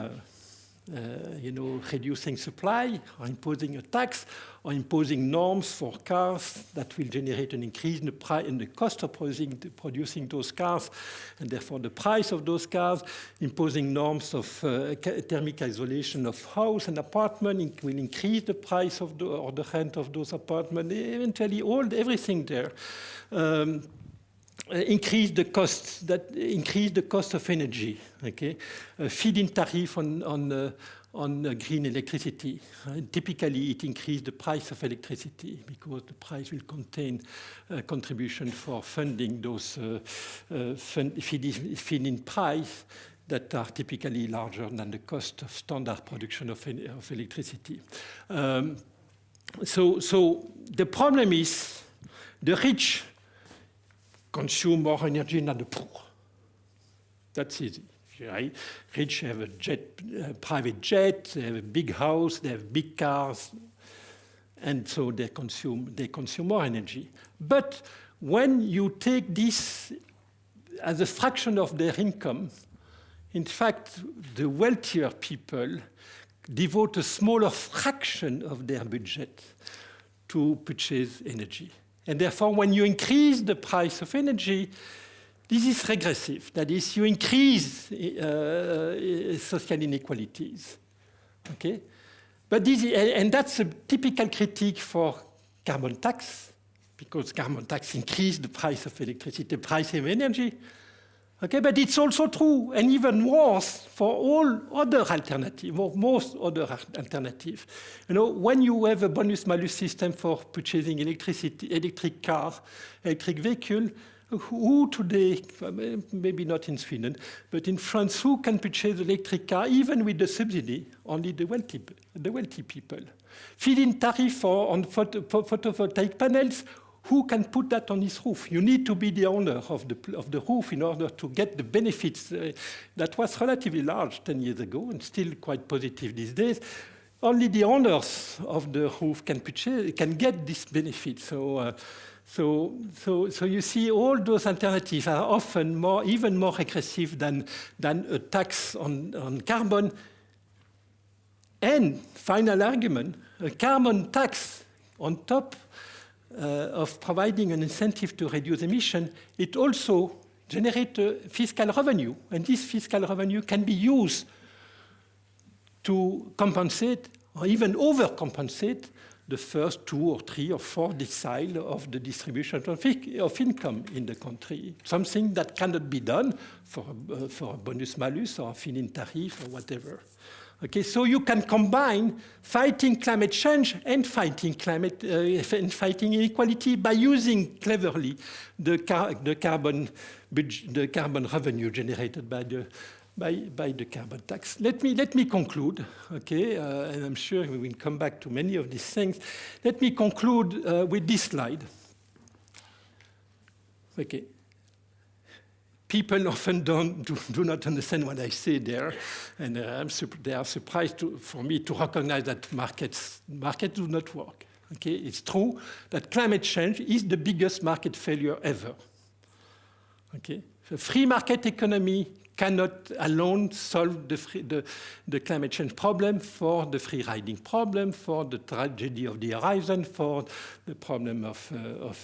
reducing supply, or imposing a tax, or imposing norms for cars that will generate an increase in the cost of producing those cars, and therefore the price of those cars, imposing norms of thermic isolation of house and apartment will increase the price of or the rent of those apartments, eventually everything there. Increase the cost of energy. Okay, feed-in tariff on green electricity. Typically, it increases the price of electricity because the price will contain contribution for funding those feed-in price that are typically larger than the cost of standard production of electricity. So the problem is the rich consume more energy than the poor. That's easy. Right? Rich have a private jet, they have a big house, they have big cars, and so they consume more energy. But when you take this as a fraction of their income, in fact, the wealthier people devote a smaller fraction of their budget to purchase energy. And therefore, when you increase the price of energy, this is regressive. That is, you increase social inequalities. Okay? But and that's a typical critique for carbon tax, because carbon tax increases the price of electricity, the price of energy. Okay, but it's also true, and even worse, for all other alternatives, or most other alternatives. You know, when you have a bonus-malus system for purchasing electricity, electric car, electric vehicle, who today, maybe not in Sweden, but in France, who can purchase electric car even with the subsidy? Only the wealthy people. Feed-in tariff on photovoltaic panels. Who can put that on his roof? You need to be the owner of the roof in order to get the benefits. That was relatively large 10 years ago and still quite positive these days. Only the owners of the roof can get this benefit. So you see, all those alternatives are often even more regressive than a tax on carbon. And final argument: a carbon tax on top of providing an incentive to reduce emission, it also generates a fiscal revenue. And this fiscal revenue can be used to compensate or even overcompensate the first 2 or 3 or 4 decile of the distribution of income in the country. Something that cannot be done for a bonus-malus or a feed-in tariff or whatever. Okay, so you can combine fighting climate change and fighting inequality by using cleverly the carbon revenue generated by the carbon tax. Let me conclude, okay, and I'm sure we will come back to many of these things. Let me conclude with this slide. Okay. People often do not understand what I say there, and they are surprised for me to recognize that markets do not work. Okay, it's true that climate change is the biggest market failure ever. Okay, a free market economy cannot alone solve the climate change problem, for the free riding problem, for the tragedy of the horizon, for the problem of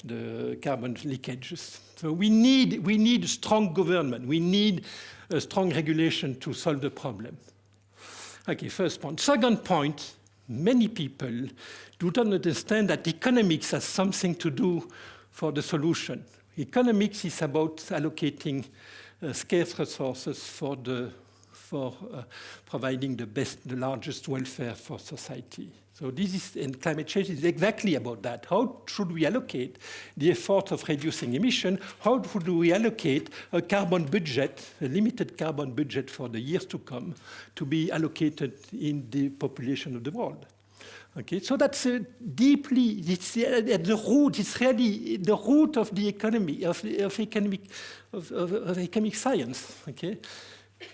the carbon leakages. So we need strong government. We need a strong regulation to solve the problem. Okay, first point. Second point, many people do not understand that economics has something to do for the solution. Economics is about allocating scarce resources for providing the largest welfare for society. So and climate change is exactly about that. How should we allocate the effort of reducing emission? How should we allocate a carbon budget, a limited carbon budget for the years to come, to be allocated in the population of the world? Okay, so that's deeply, it's at the root, it's really the root of the economy, of economic science, okay?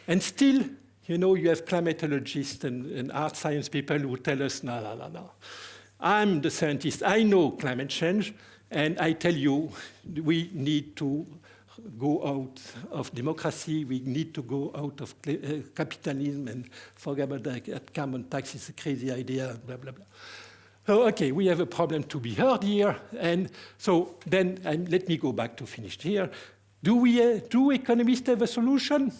And still, you know, you have climatologists and art science people who tell us, no. I'm the scientist, I know climate change, and I tell you, we need to go out of democracy, we need to go out of capitalism and forget about that carbon tax is a crazy idea, blah, blah, blah. So, okay, we have a problem to be heard here. And so then let me go back to finish here. Do economists have a solution?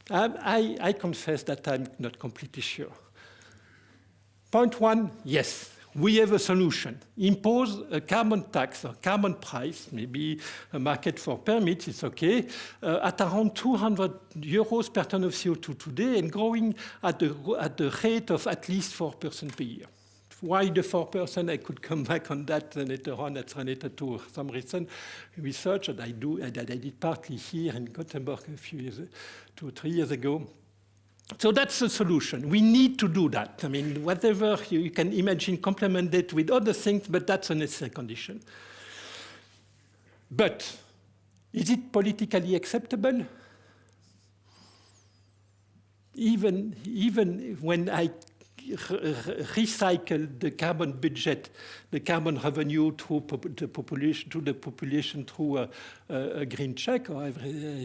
I confess that I'm not completely sure. Point one, yes. We have a solution. Impose a carbon tax or carbon price, maybe a market for permits, it's okay, at around 200 euros per ton of CO2 today and growing at the rate of at least 4% per year. Why the 4%? I could come back on that later on. That's related to some recent research that I did partly here in Gothenburg 2 or 3 years ago. So that's the solution. We need to do that. I mean, whatever you can imagine, complement it with other things, but that's a necessary condition. But is it politically acceptable? Even when I recycle the carbon budget, the carbon revenue to the population through a green check or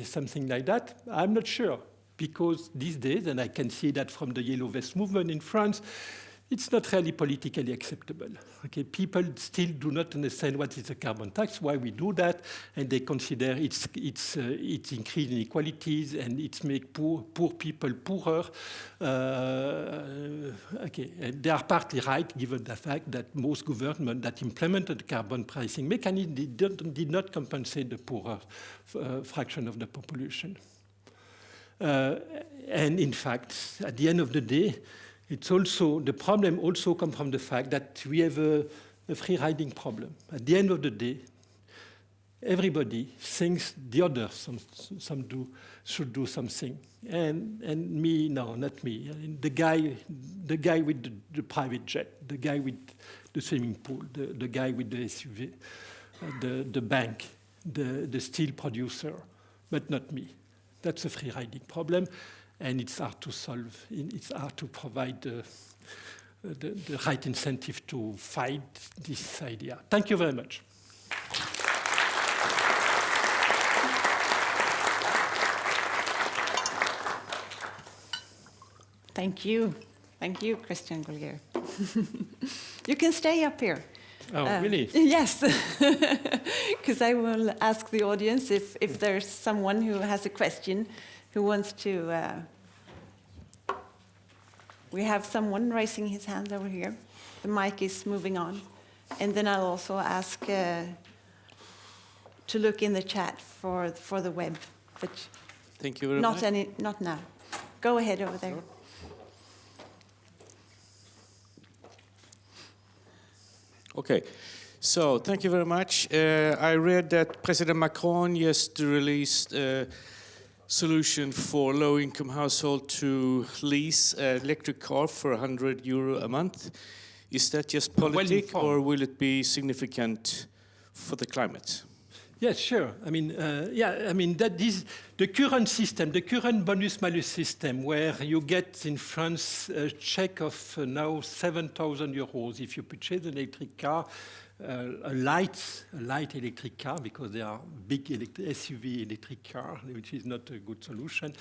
something like that, I'm not sure. Because these days, and I can see that from the Yellow Vest movement in France, it's not really politically acceptable. Okay, people still do not understand what is a carbon tax, why we do that, and they consider it's increasing inequalities and it's make poor people poorer. Okay, and they are partly right, given the fact that most governments that implemented carbon pricing mechanism did not compensate the poorer fraction of the population. And in fact, at the end of the day, it's also, the problem also comes from the fact that we have a free riding problem. At the end of the day, everybody thinks the others should do something. And me, no, not me. The guy with the private jet, the guy with the swimming pool, the guy with the SUV, the bank, the steel producer, but not me. That's a free riding problem. And it's hard to solve. It's hard to provide the right incentive to fight this idea. Thank you very much. Thank you. Thank you, Christian Gollier. You can stay up here. Oh, really? Yes, because I will ask the audience if there's someone who has a question who wants to. We have someone raising his hand over here. The mic is moving on. And then I'll also ask to look in the chat for the web. But thank you very much. Not now. Go ahead over there. Okay, so thank you very much. I read that President Macron just released a solution for low-income household to lease an electric car for €100 a month. Is that just politic, or will it be significant for the climate? Yes, sure. I mean, that is the current system, the current bonus-malus system, where you get in France a check of now €7,000 if you purchase an electric car, a light electric car, because they are big SUV electric car, which is not a good solution.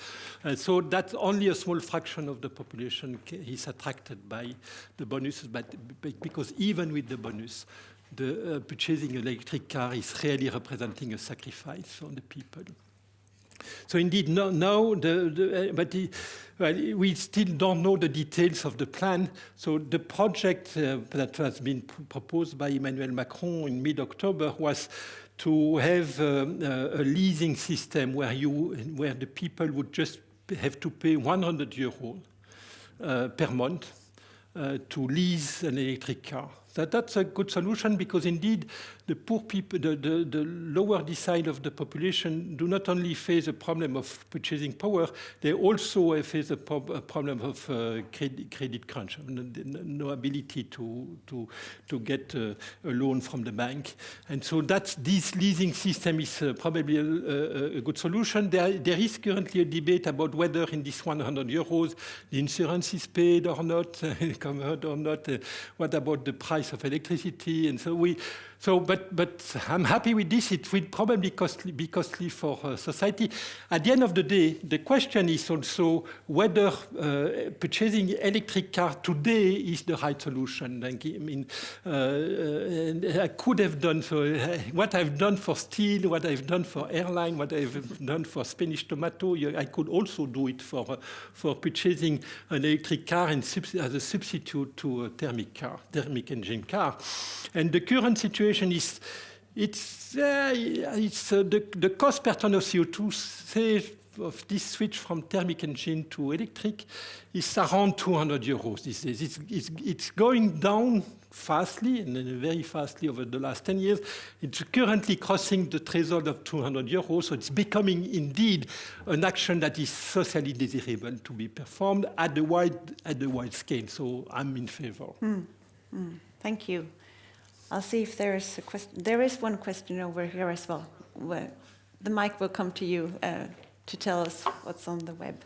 So that's only a small fraction of the population is attracted by the bonuses, but because even with the bonus, the purchasing an electric car is really representing a sacrifice for the people. So indeed, we still don't know the details of the plan. So the project that has been proposed by Emmanuel Macron in mid-October was to have a leasing system where the people would just have to pay €100 per month to lease an electric car. That's a good solution, because indeed the poor people, the lower decile of the population do not only face a problem of purchasing power, they also face a problem of credit crunch, no ability to get a loan from the bank. And so this leasing system is probably a good solution. There is currently a debate about whether in this €100 the insurance is paid or not, covered or not. What about the price of electricity? And so but I'm happy with this. It will probably be costly for society. At the end of the day, the question is also whether purchasing electric car today is the right solution. Like, I mean, I could have done what I've done for steel, what I've done for airline, what I've done for Spanish tomato. I could also do it for purchasing an electric car as a substitute to a thermic engine car. And the current situation is, the cost per ton of CO2 of this switch from thermic engine to electric is around €200 these days. It's going down fastly, and very fastly over the last 10 years. It's currently crossing the threshold of €200, so it's becoming indeed an action that is socially desirable to be performed at the wide scale. So I'm in favor. Thank you. I'll see if there is a question. There is one question over here as well. The mic will come to you to tell us what's on the web.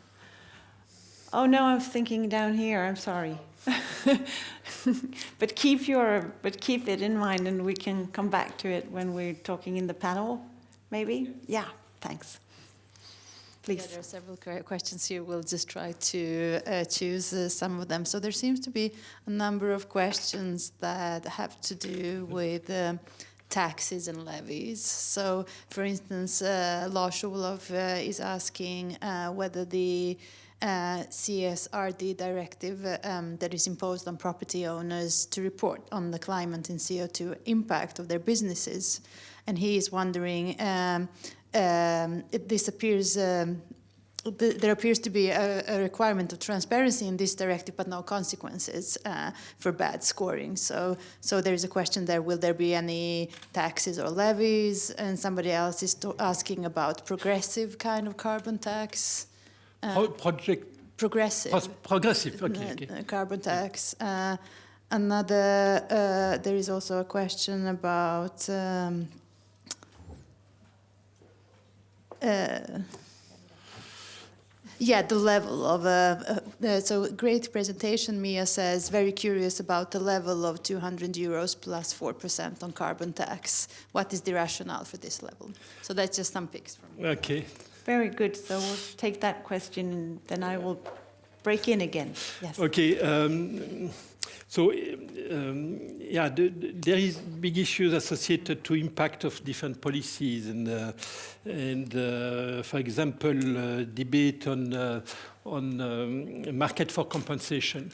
Oh no, I was thinking down here. I'm sorry. But keep it in mind, and we can come back to it when we're talking in the panel. Maybe. Yeah. Thanks. please. Yeah, there are several questions here. We'll just try to choose some of them. So there seems to be a number of questions that have to do with taxes and levies. So, for instance, Lars Olof is asking whether the CSRD directive that is imposed on property owners to report on the climate and CO2 impact of their businesses. And he is wondering, there appears to be a requirement of transparency in this directive, but no consequences for bad scoring. So there is a question there, will there be any taxes or levies? And somebody else is asking about progressive kind of carbon tax. Progressive. Progressive, okay. Carbon tax. There is also a question about the level of so great presentation. Mia says, very curious about the level of 200 euros plus 4% on carbon tax. What is the rationale for this level? So that's just some picks from me. Okay. Very good. So we'll take that question, and then I will break in again. Yes. Okay. There is big issues associated to impact of different policies, and for example, debate on market for compensation.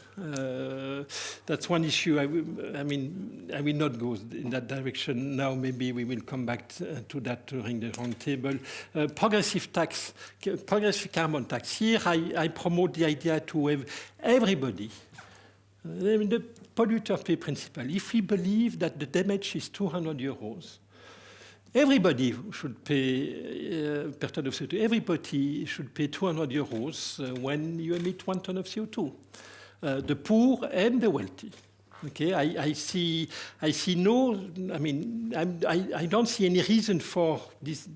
That's one issue. I will not go in that direction now. Maybe we will come back to that during the roundtable. Progressive carbon tax. Here, I promote the idea to have everybody. The polluter pay principle. If we believe that the damage is 200 euros, everybody should pay per ton of CO2. Everybody should pay 200 euros when you emit 1 ton of CO2. The poor and the wealthy. Okay, I don't see any reason for this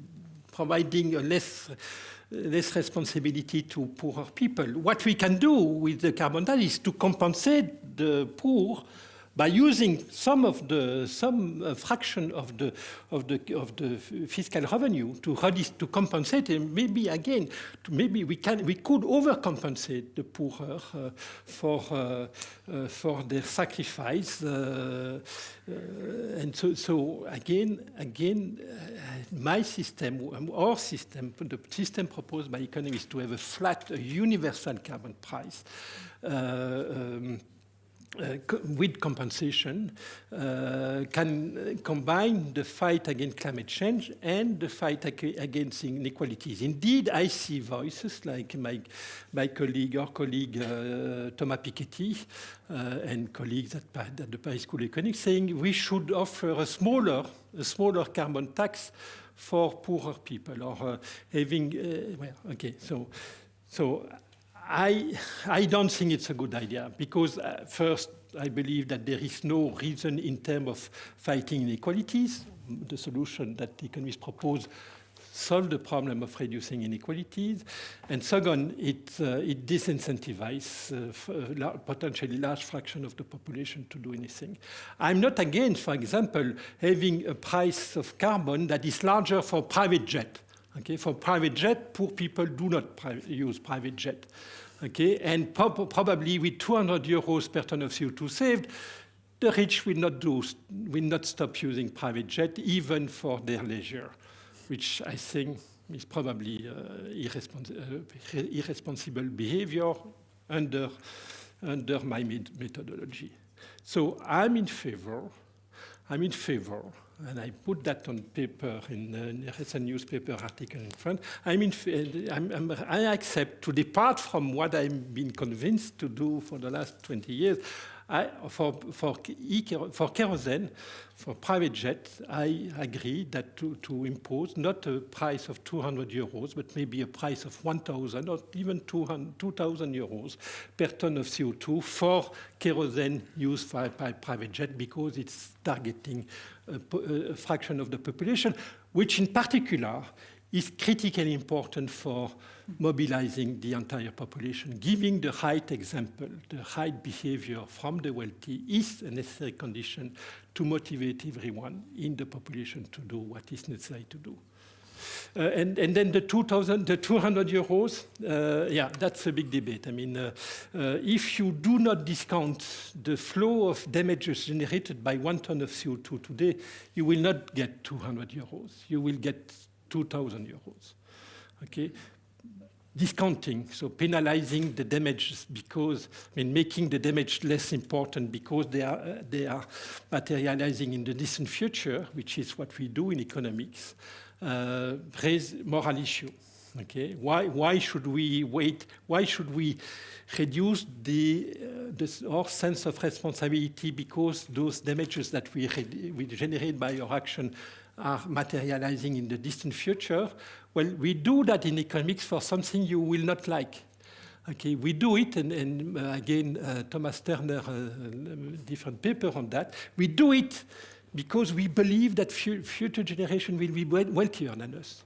providing a less responsibility to poorer people. What we can do with the carbon tax is to compensate the poor by using some fraction of the fiscal revenue to compensate, and maybe again, we could overcompensate the poorer for their sacrifice, and so again, my system, our system, the system proposed by economists to have a universal carbon price. With compensation, can combine the fight against climate change and the fight against inequalities. Indeed, I see voices like my colleague, Thomas Piketty, and colleagues at the Paris School of Economics saying we should offer a smaller carbon tax for poorer people, or having. So I don't think it's a good idea, because first, I believe that there is no reason in terms of fighting inequalities. The solution that the economists propose solve the problem of reducing inequalities. And second, it disincentivizes potentially large fraction of the population to do anything. I'm not against, for example, having a price of carbon that is larger for private jet. Okay, for private jet, poor people do not use private jet. Okay, and probably with 200 euros per ton of CO2 saved, the rich will not stop using private jet even for their leisure, which I think is probably irresponsible behavior under my methodology. So I'm in favor. And I put that on paper in a recent newspaper article in France. I accept to depart from what I've been convinced to do for the last 20 years. For kerosene, for private jets, I agree that to impose not a price of 200 euros, but maybe a price of 1,000 or even 2,000 euros per ton of CO2 for kerosene used by private jet, because it's targeting a fraction of the population, which in particular is critically important for mobilizing the entire population. Giving the right example, the right behavior from the wealthy is a necessary condition to motivate everyone in the population to do what is necessary to do. And then the 200 euros, yeah, that's a big debate. I mean, if you do not discount the flow of damages generated by 1 ton of CO2 today, you will not get 200 euros. You will get 2,000 euros. Okay? Discounting, so penalizing the damages because, I mean, making the damage less important because they are materializing in the distant future, which is what we do in economics, raise moral issue. Okay, why should we wait? Why should we reduce our sense of responsibility because those damages that we generate by our action are materializing in the distant future? Well, we do that in economics for something you will not like. Okay, we do it, and again, Thomas Turner, different paper on that. We do it because we believe that future generation will be wealthier than us.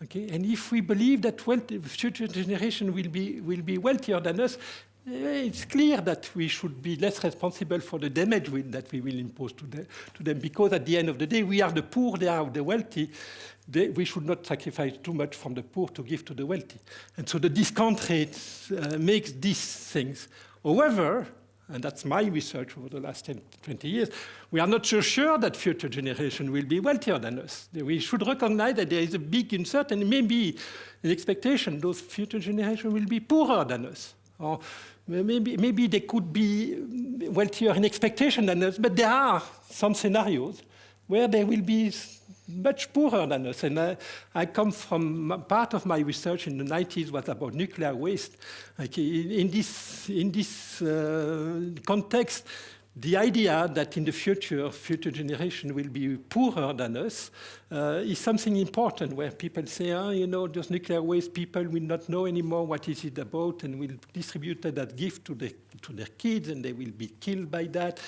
Okay, and if we believe that future generation will be wealthier than us, it's clear that we should be less responsible for the damage that we will impose to them, because at the end of the day, we are the poor, they are the wealthy. We should not sacrifice too much from the poor to give to the wealthy. And so the discount rate makes these things. However, and that's my research over the last 10, 20 years, we are not so sure that future generation will be wealthier than us. We should recognize that there is a big uncertainty, maybe an expectation those future generation will be poorer than us. Or maybe they could be wealthier in expectation than us, but there are some scenarios where they will be much poorer than us. And I come from part of my research in the 90s was about nuclear waste. Okay, in this context, the idea that in the future generation will be poorer than us is something important, where people say, you know, those nuclear waste, people will not know anymore what is it about and will distribute that gift to their kids and they will be killed by that.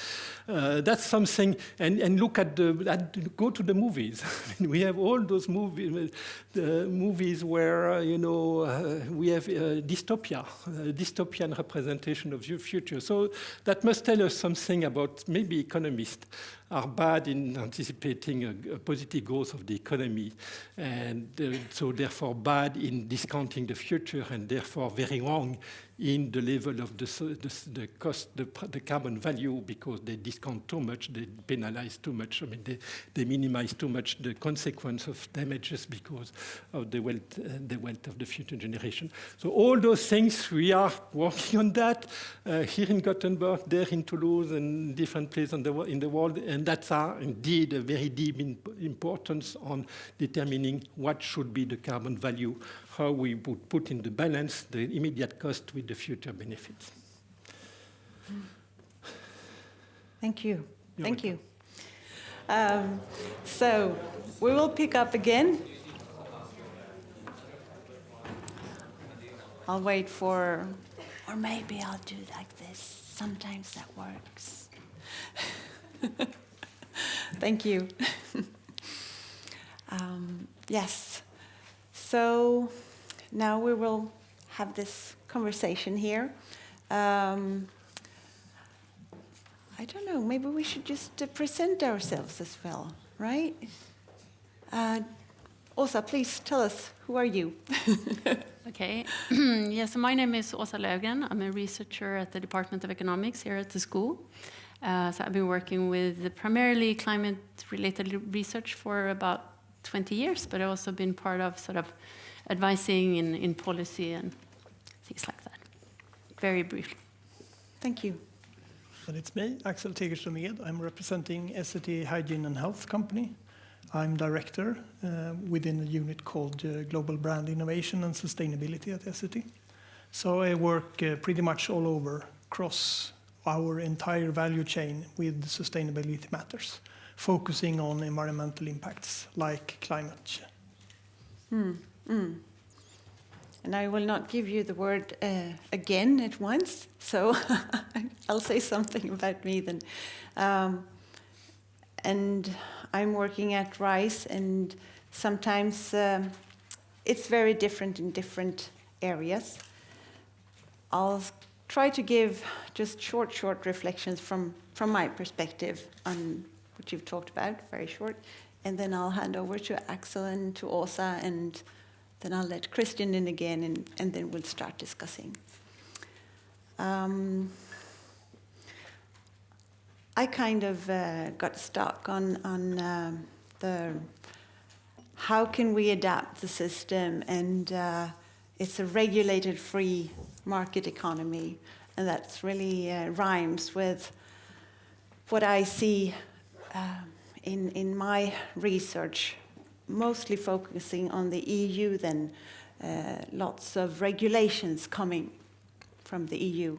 That's something, and look at go to the movies. I mean, we have all those movies where, you know, we have dystopian representation of your future. So that must tell us something about maybe economists are bad in anticipating a positive growth of the economy, and so therefore bad in discounting the future, and therefore very wrong in the level of the cost, the carbon value, because they discount too much, they penalize too much. I mean, they minimize too much the consequence of damages because of the wealth of the future generation. So all those things, we are working on that here in Gothenburg, there in Toulouse, and different places in the world, and that's indeed a very deep importance on determining what should be the carbon value, how we would put in the balance the immediate cost with the future benefits. Thank you. Thank you. So we will pick up again. I'll wait for, or maybe I'll do like this. Sometimes that works. Thank you. Yes. So now we will have this conversation here. I don't know, maybe we should just present ourselves as well, right? Åsa, please tell us, who are you? Okay. Yes, so my name is Åsa Löfgren. I'm a researcher at the Department of Economics here at the school. So I've been working with primarily climate-related research for about 20 years, but I've also been part of sort of advising in policy and things like that. Very briefly. Thank you. And it's me, Axel Thegerström Edh. I'm representing Essity Hygiene and Health Company. I'm director within a unit called Global Brand Innovation and Sustainability at Essity. So I work pretty much all over across our entire value chain with sustainability matters, focusing on environmental impacts like climate. And I will not give you the word again at once, so I'll say something about me then. And I'm working at RISE, and sometimes it's very different in different areas. I'll try to give just short reflections from my perspective on what you've talked about, very short, and then I'll hand over to Axel and to Åsa, and then I'll let Christian in again, and then we'll start discussing. I kind of got stuck on the how can we adapt the system, and it's a regulated free market economy, and that's really rhymes with what I see in my research, mostly focusing on the EU, then lots of regulations coming from the EU.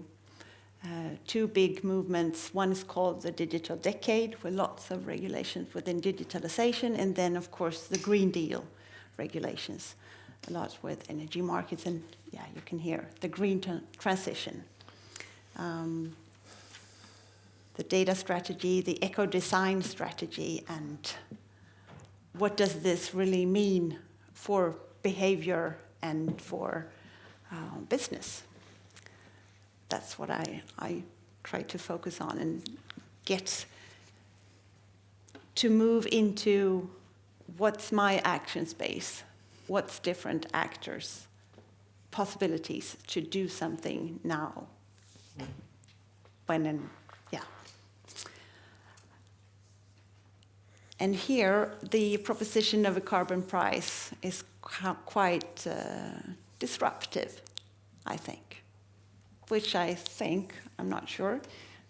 Two big movements. One is called the Digital Decade, with lots of regulations within digitalization, and then, of course, the Green Deal regulations, a lot with energy markets, and yeah, you can hear the green transition. The data strategy, the eco-design strategy, and what does this really mean for behavior and for business? That's what I try to focus on and get to move into what's my action space, what's different actors, possibilities to do something now. And here, the proposition of a carbon price is quite disruptive, I think. Which I think, I'm not sure,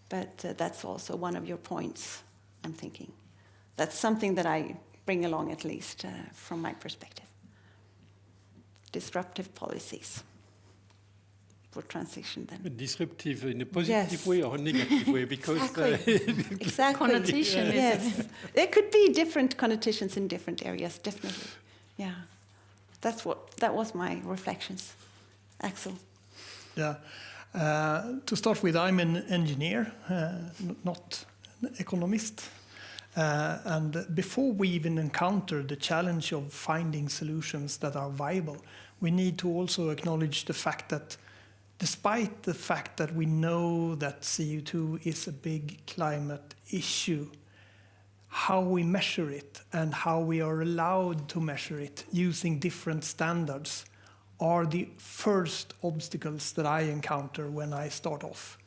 but that's also one of your points, I'm thinking. That's something that I bring along, at least from my perspective. Disruptive policies for transition then. Disruptive in a positive way or a negative way? Because exactly. Connotation, yes. There could be different connotations in different areas, definitely. Yeah. That was my reflections. Axel. Yeah. To start with, I'm an engineer, not an economist. And before we even encounter the challenge of finding solutions that are viable, we need to also acknowledge the fact that despite the fact that we know that CO2 is a big climate issue, how we measure it and how we are allowed to measure it using different standards are the first obstacles that I encounter when I start off.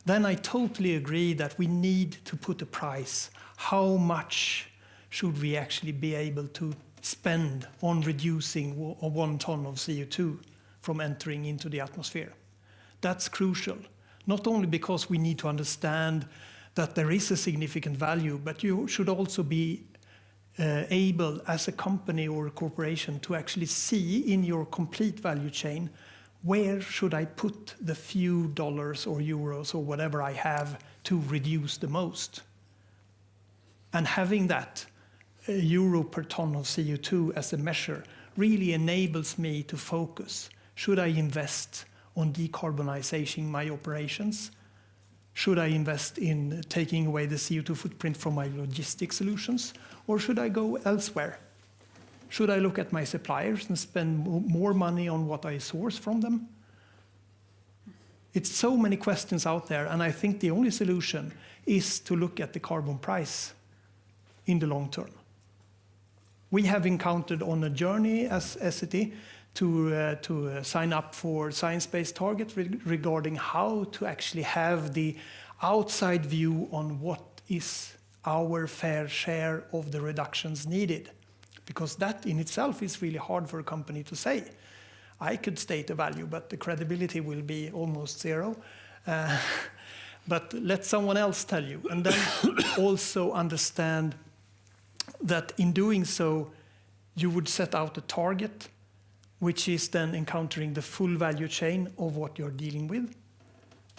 Then I totally agree that we need to put a price. How much should we actually be able to spend on reducing 1 ton of CO2 from entering into the atmosphere? That's crucial, not only because we need to understand that there is a significant value, but you should also be able as a company or a corporation to actually see in your complete value chain, where should I put the few dollars or euros or whatever I have to reduce the most? And having that euro per ton of CO2 as a measure really enables me to focus. Should I invest on decarbonizing my operations? Should I invest in taking away the CO2 footprint from my logistic solutions? Or should I go elsewhere? Should I look at my suppliers and spend more money on what I source from them? It's so many questions out there, and I think the only solution is to look at the carbon price in the long term. We have encountered on a journey as SET to sign up for science-based targets regarding how to actually have the outside view on what is our fair share of the reductions needed. Because that in itself is really hard for a company to say. I could state a value, but the credibility will be almost zero. But let someone else tell you. And then also understand that in doing so, you would set out a target, which is then encountering the full value chain of what you're dealing with.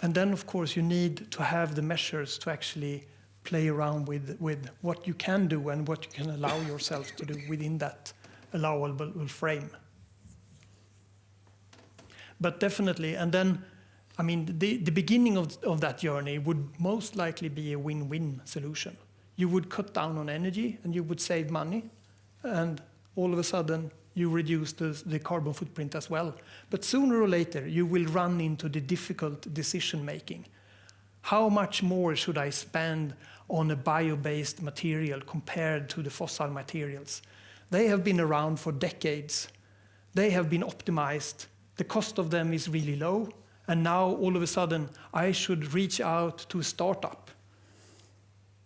And then, of course, you need to have the measures to actually play around with what you can do and what you can allow yourself to do within that allowable frame. But definitely, and then, I mean, the beginning of that journey would most likely be a win-win solution. You would cut down on energy and you would save money, and all of a sudden you reduce the carbon footprint as well. But sooner or later, you will run into the difficult decision making. How much more should I spend on a bio-based material compared to the fossil materials? They have been around for decades. They have been optimized. The cost of them is really low. And now, all of a sudden, I should reach out to a startup.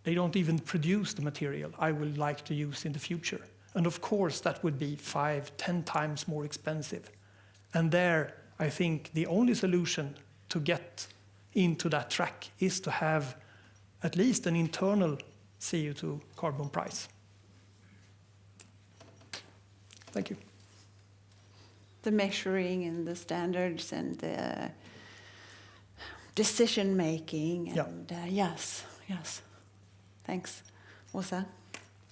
They don't even produce the material I would like to use in the future. And of course, that would be 5-10 times more expensive. And there, I think the only solution to get into that track is to have at least an internal CO2 carbon price. Thank you. The measuring and the standards and the decision making. And yes. Thanks. Åsa?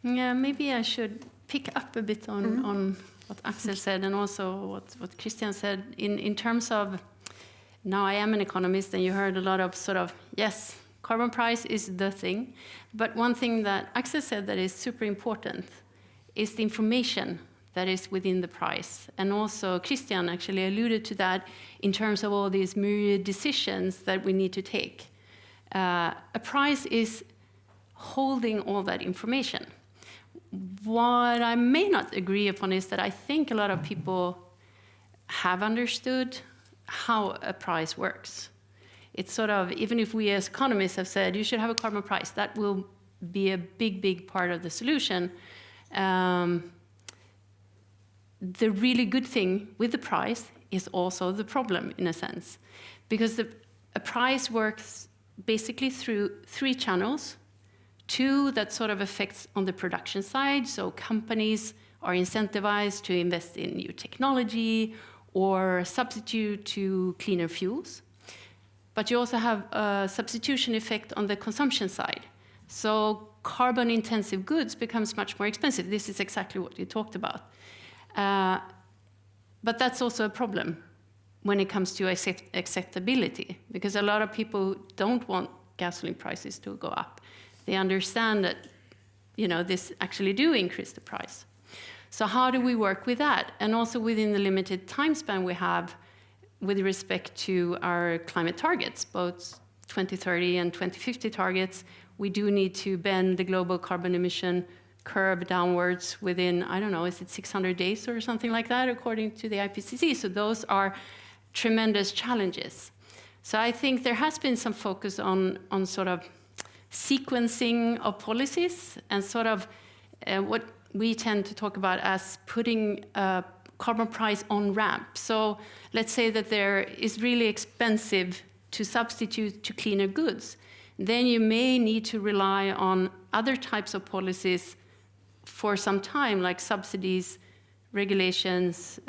Yeah, maybe I should pick up a bit on what Axel said and also what Christian said in terms of, now I am an economist and you heard a lot of sort of, yes, carbon price is the thing. But one thing that Axel said that is super important is the information that is within the price. And also Christian actually alluded to that in terms of all these myriad decisions that we need to take. A price is holding all that information. What I may not agree upon is that I think a lot of people have understood how a price works. It's sort of, even if we as economists have said you should have a carbon price, that will be a big part of the solution. The really good thing with the price is also the problem in a sense, because a price works basically through 3 channels. 2 that sort of affects on the production side, so companies are incentivized to invest in new technology or substitute to cleaner fuels. But you also have a substitution effect on the consumption side. So carbon-intensive goods becomes much more expensive. This is exactly what you talked about. But that's also a problem when it comes to acceptability, because a lot of people don't want gasoline prices to go up. They understand that, this actually do increase the price. So how do we work with that? And also within the limited time span we have with respect to our climate targets, both 2030 and 2050 targets, we do need to bend the global carbon emission curve downwards within, I don't know, is it 600 days or something like that, according to the IPCC? So those are tremendous challenges. So I think there has been some focus on sort of sequencing of policies and sort of what we tend to talk about as putting a carbon price on ramp. So let's say that there is really expensive to substitute to cleaner goods. Then you may need to rely on other types of policies for some time, like subsidies, regulations,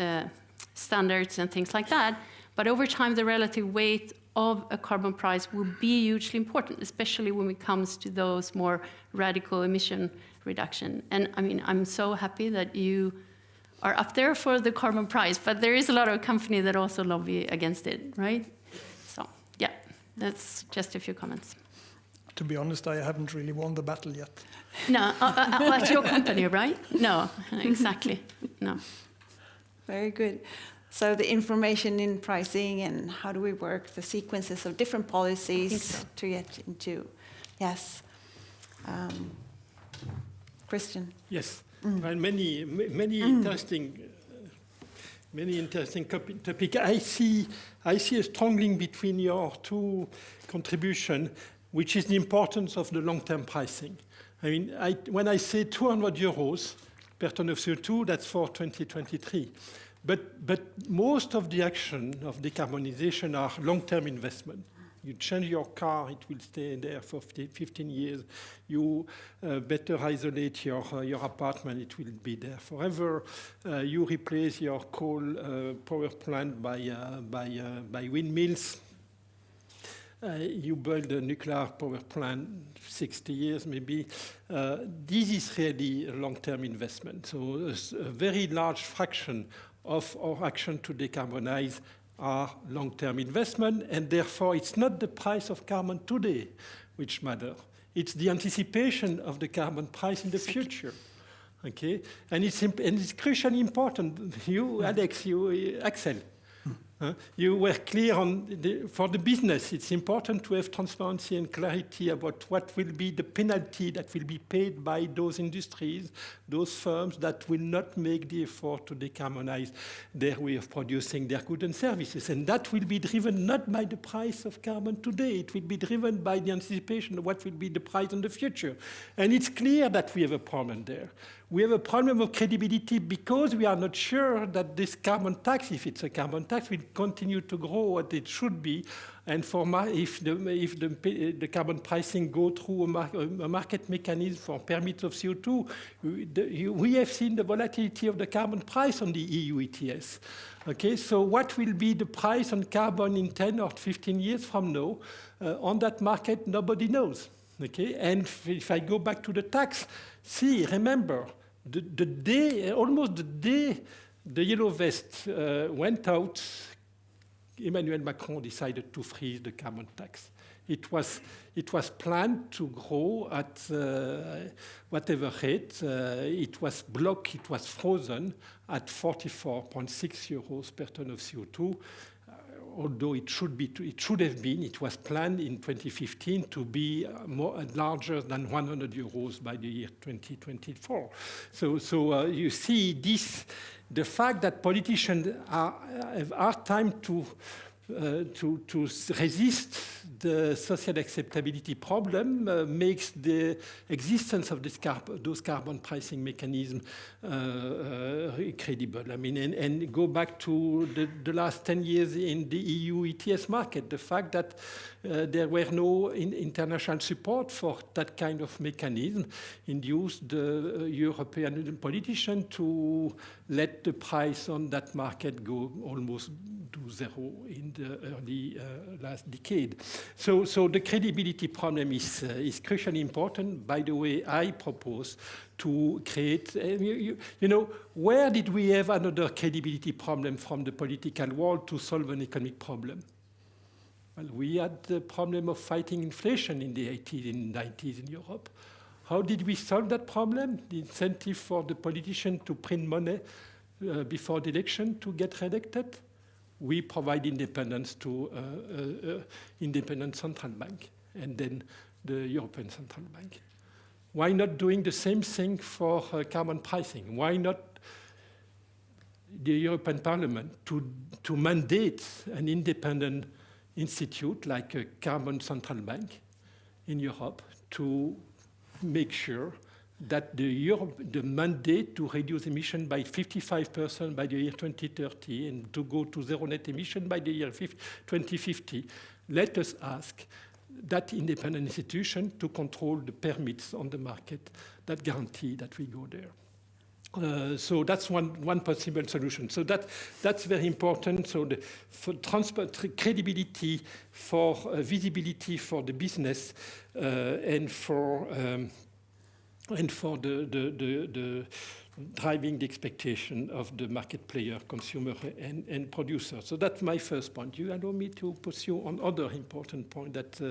standards, and things like that. But over time, the relative weight of a carbon price will be hugely important, especially when it comes to those more radical emission reduction. And I mean, I'm so happy that you are up there for the carbon price, but there is a lot of companies that also lobby against it, right? So yeah, that's just a few comments. To be honest, I haven't really won the battle yet. No, at your company, right? No, exactly, no. Very good. So the information in pricing and how do we work the sequences of different policies to get into, yes. Christian. Yes, well, many interesting topic. I see a strong link between your 2 contributions, which is the importance of the long-term pricing. I mean, when I say 200 euros per ton of CO2, that's for 2023. But most of the action of decarbonization are long-term investment. You change your car, it will stay there for 15 years. You better isolate your apartment, it will be there forever. You replace your coal power plant by windmills. You build a nuclear power plant 60 years maybe. This is really a long-term investment. So a very large fraction of our action to decarbonize are long-term investment, and therefore it's not the price of carbon today which matters. It's the anticipation of the carbon price in the future. Okay, and it's crucially important. You, Alex, you, Axel, You were clear on for the business. It's important to have transparency and clarity about what will be the penalty that will be paid by those industries, those firms that will not make the effort to decarbonize their way of producing their goods and services. And that will be driven not by the price of carbon today. It will be driven by the anticipation of what will be the price in the future. And it's clear that we have a problem there. We have a problem of credibility because we are not sure that this carbon tax, if it's a carbon tax, will continue to grow what it should be. And if the carbon pricing go through a market mechanism for permits of CO2, we have seen the volatility of the carbon price on the EU ETS. Okay, so what will be the price on carbon in 10 or 15 years from now? On that market, nobody knows. Okay, and if I go back to the tax, remember, almost the day the yellow vest went out, Emmanuel Macron decided to freeze the carbon tax. It was planned to grow at whatever rate. It was blocked, it was frozen at 44.6 euros per ton of CO2. Although it was planned in 2015 to be larger than 100 euros by the year 2024. So you see this, the fact that politicians have hard time to resist the social acceptability problem makes the existence of those carbon pricing mechanisms credible. I mean, and go back to the last 10 years in the EU ETS market, the fact that there were no international support for that kind of mechanism induced the European politician to let the price on that market go almost to zero in the early last decade. So the credibility problem is crucially important. By the way, I propose to create, you know, where did we have another credibility problem from the political world to solve an economic problem? Well, we had the problem of fighting inflation in the 80s and 90s in Europe. How did we solve that problem? The incentive for the politician to print money before the election to get reelected? We provide independence to independent central bank and then the European Central Bank. Why not doing the same thing for carbon pricing? Why not the European Parliament to mandate an independent institute like a carbon central bank in Europe to make sure that the mandate to reduce emission by 55% by the year 2030 and to go to zero net emission by the year 2050, let us ask that independent institution to control the permits on the market that guarantee that we go there. So that's one possible solution. So that's very important. So for credibility, for visibility for the business, and for the driving the expectation of the market player, consumer, and producer. So that's my first point. You allow me to pursue on other important point that...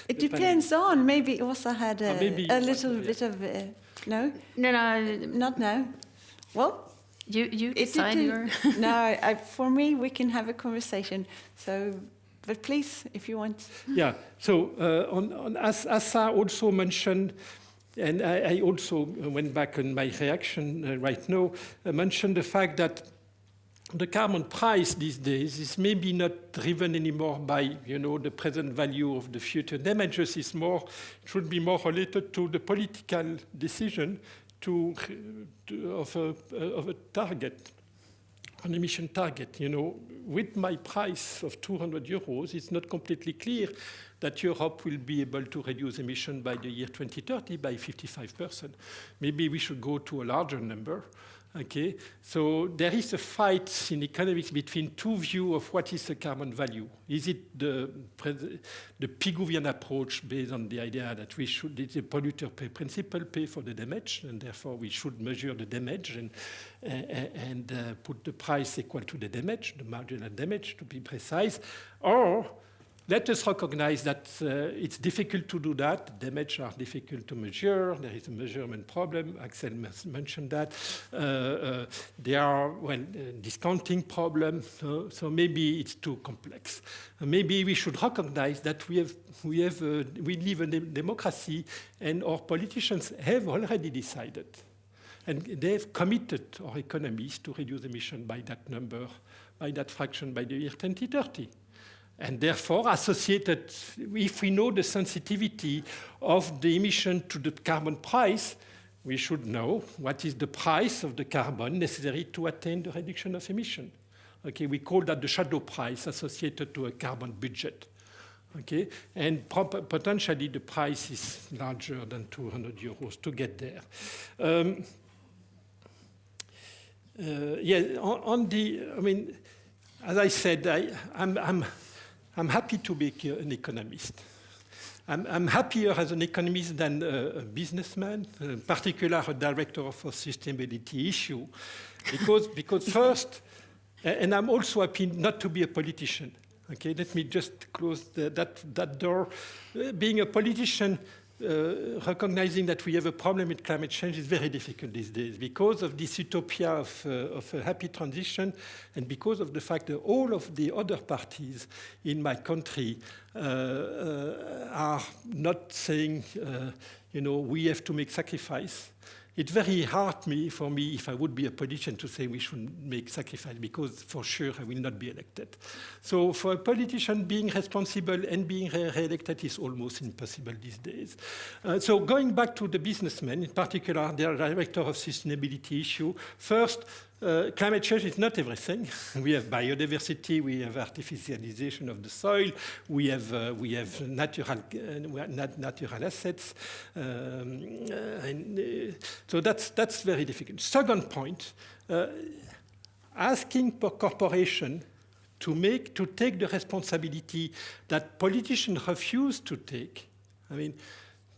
it depends on. Maybe Åsa had a little bit of... no? No. Not now. Well... You decide your... No, for me, we can have a conversation. So... But please, if you want... Yeah, so as Asa also mentioned, and I also went back on my reaction right now, mentioned the fact that the carbon price these days is maybe not driven anymore by, you know, the present value of the future damages. It should be more related to the political decision of a target, an emission target. You know, with my price of 200 euros, it's not completely clear that Europe will be able to reduce emission by the year 2030 by 55%. Maybe we should go to a larger number. Okay, so there is a fight in economics between two views of what is the carbon value. Is it the Pigouvian approach based on the idea that we should, the polluter pay principle, pay for the damage, and therefore we should measure the damage and put the price equal to the damage, the marginal damage to be precise, or let us recognize that it's difficult to do that. Damages are difficult to measure. There is a measurement problem. Axel mentioned that. There are discounting problems. So maybe it's too complex. Maybe we should recognize that we live in a democracy, and our politicians have already decided, and they've committed our economies to reduce emission by that number, by that fraction, by the year 2030. And therefore, associated, if we know the sensitivity of the emission to the carbon price, we should know what is the price of the carbon necessary to attain the reduction of emission. Okay, we call that the shadow price associated to a carbon budget. Okay, and potentially the price is larger than 200 euros to get there. As I said, I'm happy to be an economist. I'm happier as an economist than a businessman, in particular a director of a sustainability issue, because first, and I'm also happy not to be a politician. Okay, let me just close that door. Being a politician, recognizing that we have a problem with climate change is very difficult these days because of this utopia of a happy transition, and because of the fact that all of the other parties in my country are not saying, we have to make sacrifice. It's very hard for me, if I would be a politician, to say we should make sacrifice, because for sure I will not be elected. So for a politician, being responsible and being re-elected is almost impossible these days. So going back to the businessmen, in particular the director of sustainability issue, first, climate change is not everything. We have biodiversity, we have artificialization of the soil, we have natural assets, so that's very difficult. Second point, asking for corporation to take the responsibility that politicians refuse to take. I mean,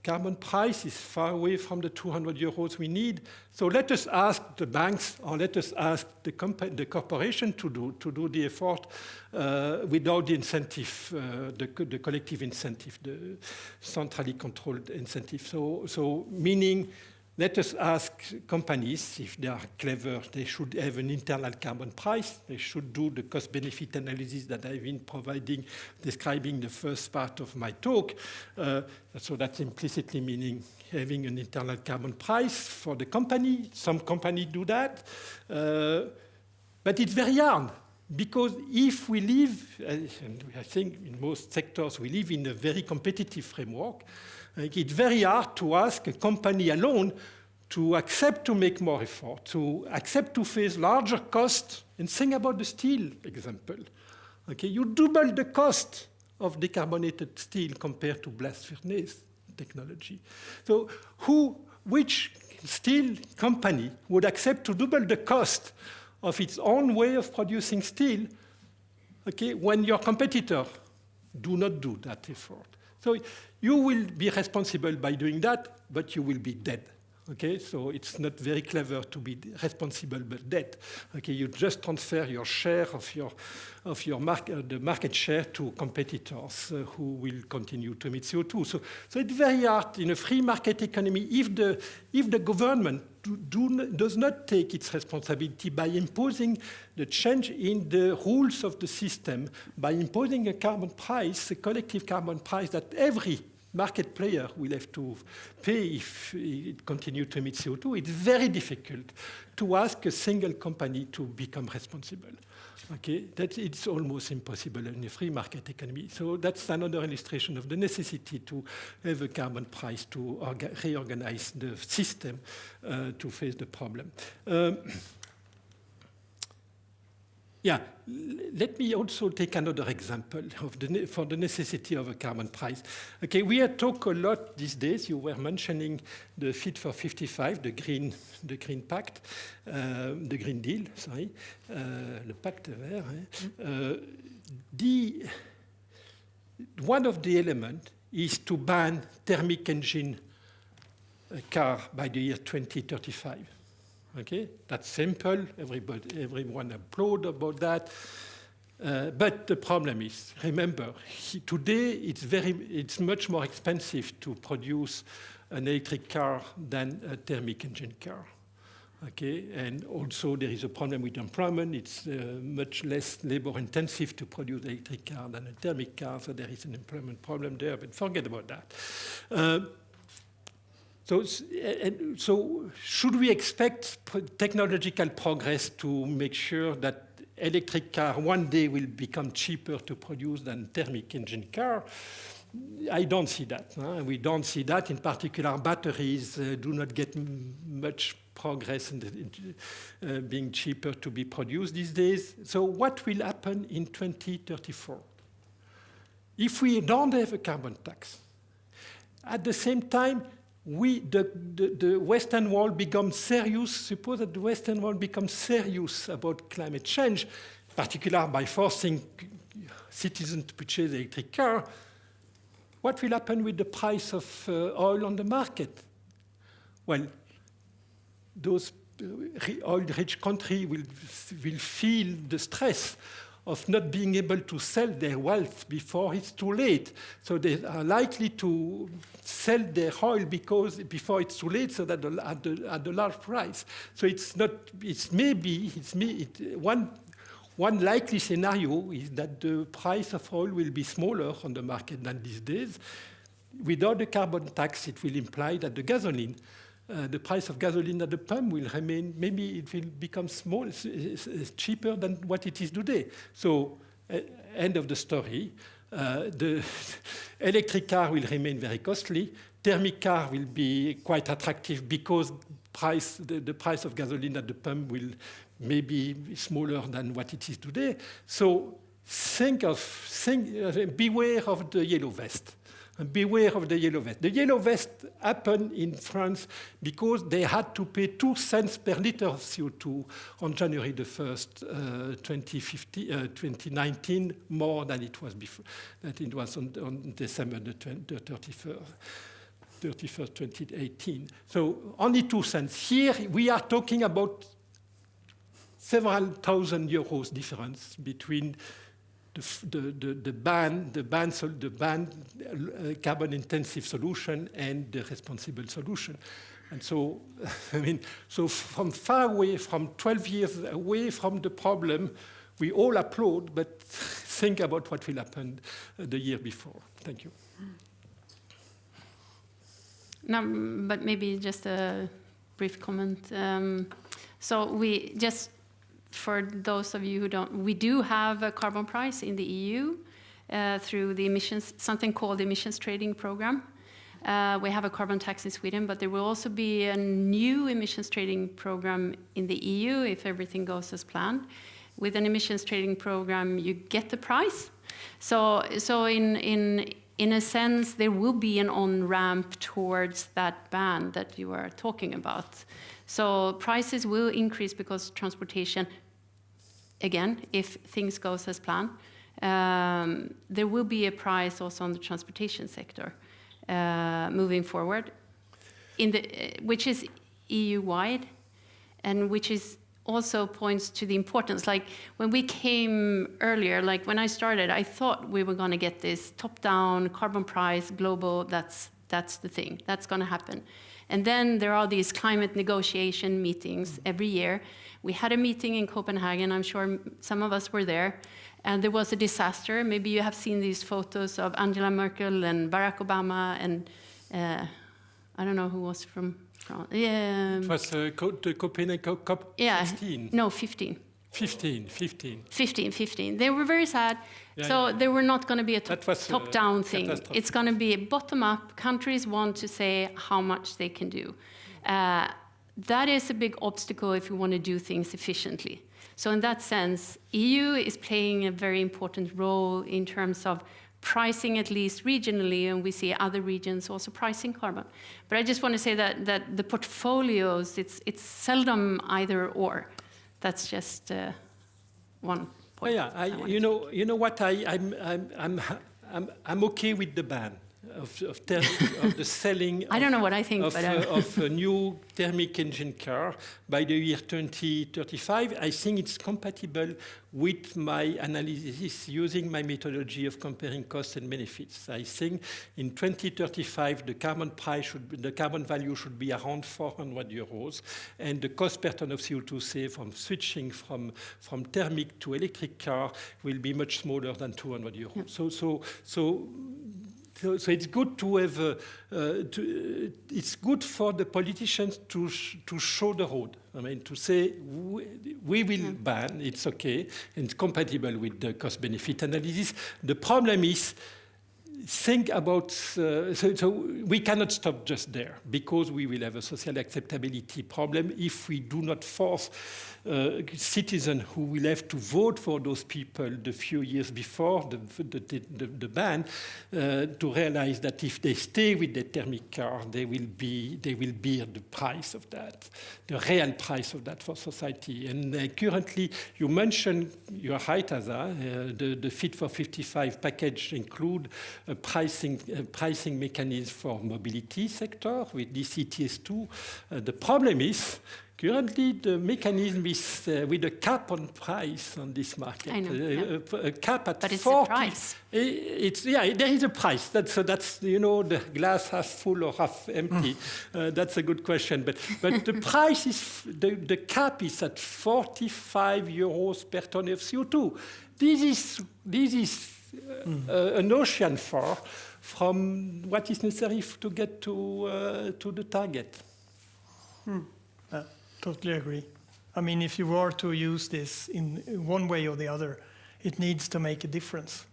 carbon price is far away from the 200 euros we need. So let us ask the banks, or let us ask the corporation to do the effort without the incentive, the collective incentive, the centrally controlled incentive. So meaning, let us ask companies, if they are clever, they should have an internal carbon price. They should do the cost-benefit analysis that I've been describing the first part of my talk. So that's implicitly meaning having an internal carbon price for the company. Some companies do that. But it's very hard, because if we live, and I think in most sectors we live in a very competitive framework, it's very hard to ask a company alone to accept to make more effort, to accept to face larger costs. And think about the steel example. Okay, you double the cost of decarbonated steel compared to blast furnace technology. So which steel company would accept to double the cost of its own way of producing steel, okay, when your competitor do not do that effort? So you will be responsible by doing that, but you will be dead. Okay, so it's not very clever to be responsible but dead. Okay, you just transfer your share of the market share to competitors who will continue to emit CO2. So it's very hard in a free market economy if the government does not take its responsibility by imposing the change in the rules of the system, by imposing a carbon price, a collective carbon price that every market player will have to pay if it continues to emit CO2. It's very difficult to ask a single company to become responsible. Okay, it's almost impossible in a free market economy. So that's another illustration of the necessity to have a carbon price to reorganize the system to face the problem. Yeah, let me also take another example for the necessity of a carbon price. Okay, we have talked a lot these days. You were mentioning the Fit for 55, the Green Pact, the Green Deal, sorry, le Pacte Vert. One of the elements is to ban thermic engine car by the year 2035. Okay, that's simple. Everyone applaud about that. But the problem is, remember, today it's much more expensive to produce an electric car than a thermic engine car. Okay, and also there is a problem with employment. It's much less labor intensive to produce an electric car than a thermic car, so there is an employment problem there, but forget about that. So should we expect technological progress to make sure that electric car one day will become cheaper to produce than thermic engine car? I don't see that. We don't see that. In particular, batteries do not get much progress in being cheaper to be produced these days. So what will happen in 2034? If we don't have a carbon tax, at the same time, the Western world becomes serious. Suppose that the Western world becomes serious about climate change, particularly by forcing citizens to purchase electric car. What will happen with the price of oil on the market? Well, those oil-rich countries will feel the stress of not being able to sell their wealth before it's too late. So they are likely to sell their oil before it's too late, so that at the large price. So one likely scenario is that the price of oil will be smaller on the market than these days. Without the carbon tax, it will imply that the price of gasoline at the pump will remain, maybe it will become cheaper than what it is today. So, end of the story. The electric car will remain very costly. Thermic car will be quite attractive because the price of gasoline at the pump will maybe be smaller than what it is today. So beware of the yellow vest. Beware of the yellow vest. The yellow vest happened in France because they had to pay 2 cents per liter of CO2 on January the 1st, 2019, more than it was before. That it was on December the 31st, 2018. So only 2 cents. Here we are talking about several thousand euros difference between the banned carbon-intensive solution and the responsible solution. And so, so from far away, from 12 years away from the problem, we all applaud, but think about what will happen the year before. Thank you. No, but maybe just a brief comment. For those of you who don't, we do have a carbon price in the EU through the emissions, something called the emissions trading program. We have a carbon tax in Sweden, but there will also be a new emissions trading program in the EU if everything goes as planned. With an emissions trading program, you get the price. So in a sense, there will be an on-ramp towards that ban that you are talking about. So prices will increase because transportation, again, if things go as planned, there will be a price also on the transportation sector moving forward, which is EU-wide, and which is also points to the importance. Like when we came earlier, like when I started, I thought we were going to get this top-down carbon price, global, that's the thing, that's going to happen. And then there are these climate negotiation meetings every year. We had a meeting in Copenhagen, I'm sure some of us were there, and there was a disaster. Maybe you have seen these photos of Angela Merkel and Barack Obama and I don't know who was from France. It was the Copenhagen COP 16. No, 15. 15. They were very sad. They were not going to be a top-down thing. It's going to be a bottom-up. Countries want to say how much they can do. That is a big obstacle if you want to do things efficiently. So in that sense, EU is playing a very important role in terms of pricing, at least regionally, and we see other regions also pricing carbon. But I just want to say that the portfolios, it's seldom either or. That's just one point. You know what? I'm okay with the ban. of the selling I don't know what I think, of, but of a new thermic engine car by the year 2035. I think it's compatible with my analysis using my methodology of comparing costs and benefits. I think in 2035 the carbon value should be around 400 euros, and the cost per ton of CO2 saved from switching from thermic to electric car will be much smaller than 200 euros. Yeah. So it's good to have. It's good for the politicians to show the road. I mean, to say we will ban. It's okay and it's compatible with the cost-benefit analysis. The problem is, think about. So we cannot stop just there, because we will have a social acceptability problem if we do not force citizens who will have to vote for those people the few years before the ban to realize that if they stay with the thermic car, they will bear the price of that, the real price of that for society. And currently, you mentioned, you're right, Asa, the Fit for 55 package include a pricing mechanism for mobility sector with this ETS2. The problem is, currently, the mechanism is with a cap on price on this market. I know, A cap at 40. But it's a price. There is a price. That's the glass half full or half empty. That's a good question. But the price is the cap is at 45 euros per ton of CO2. This is an ocean far from what is necessary to get to the target. Totally agree. I mean, if you were to use this in one way or the other, it needs to make a difference.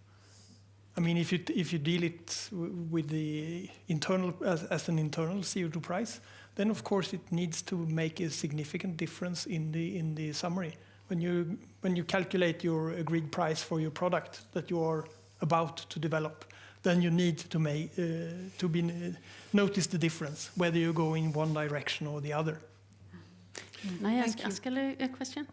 I mean, if you deal it with the internal as an internal CO2 price, then of course it needs to make a significant difference in the summary. When you calculate your agreed price for your product that you are about to develop, then you need to notice the difference, whether you go in one direction or the other. Can I ask Axel a question?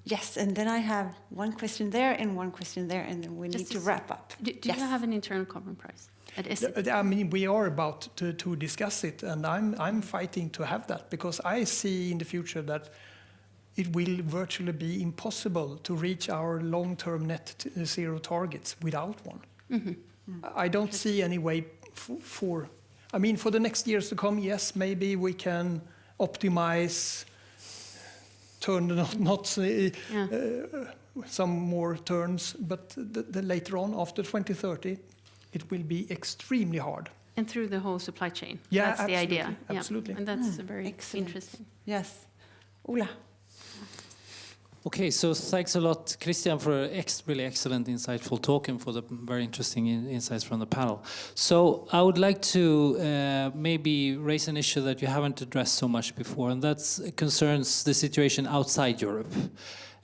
Yes, and then I have one question there and one question there, and then we need to wrap up. Do you have an internal carbon price at SAP? I mean, we are about to discuss it, and I'm fighting to have that, because I see in the future that it will virtually be impossible to reach our long-term net zero targets without one. I don't see any way for the next years to come. Yes, maybe we can optimize, turn the knots, some more turns, but the later on, after 2030, it will be extremely hard. And through the whole supply chain. Yeah, that's the idea. Absolutely. Yeah. And that's very Excellent. interesting. Yes. Ola. Okay, so thanks a lot, Christian, for a really excellent, insightful talk and for the very interesting insights from the panel. So I would like to maybe raise an issue that you haven't addressed so much before, and that concerns the situation outside Europe.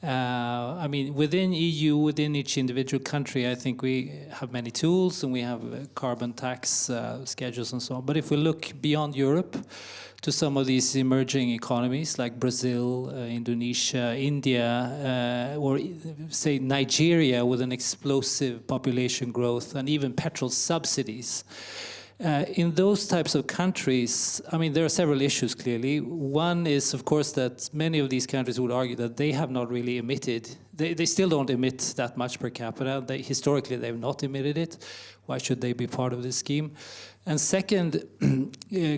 I mean, within EU, within each individual country, I think we have many tools and we have carbon tax schedules and so on. But if we look beyond Europe to some of these emerging economies like Brazil, Indonesia, India, or say Nigeria with an explosive population growth and even petrol subsidies, in those types of countries, I mean, there are several issues, clearly. One is, of course, that many of these countries would argue that they have not really emitted. They still don't emit that much per capita. Historically, they've not emitted it. Why should they be part of this scheme? And second,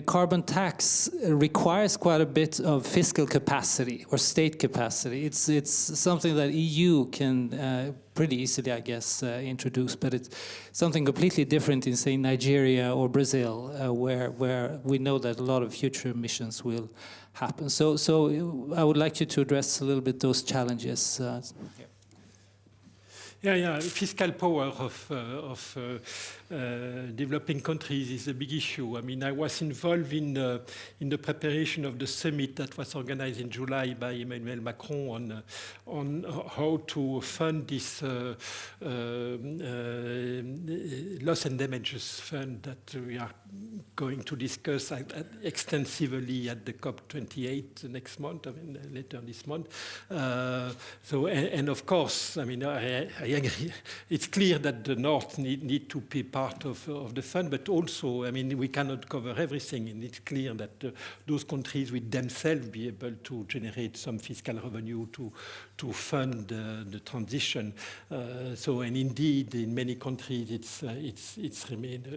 carbon tax requires quite a bit of fiscal capacity or state capacity. It's something that EU can pretty easily, I guess, introduce, but it's something completely different in, say, Nigeria or Brazil, where we know that a lot of future emissions will happen. So I would like you to address a little bit those challenges. Fiscal power of developing countries is a big issue. I mean, I was involved in the preparation of the summit that was organized in July by Emmanuel Macron on how to fund this loss and damages fund that we are going to discuss extensively at the COP28 next month, I mean, later this month. And of course, I mean, I agree. It's clear that the North need to be part of the fund, but also, I mean, we cannot cover everything, and it's clear that those countries will themselves be able to generate some fiscal revenue to fund the transition. And indeed, in many countries, it's remained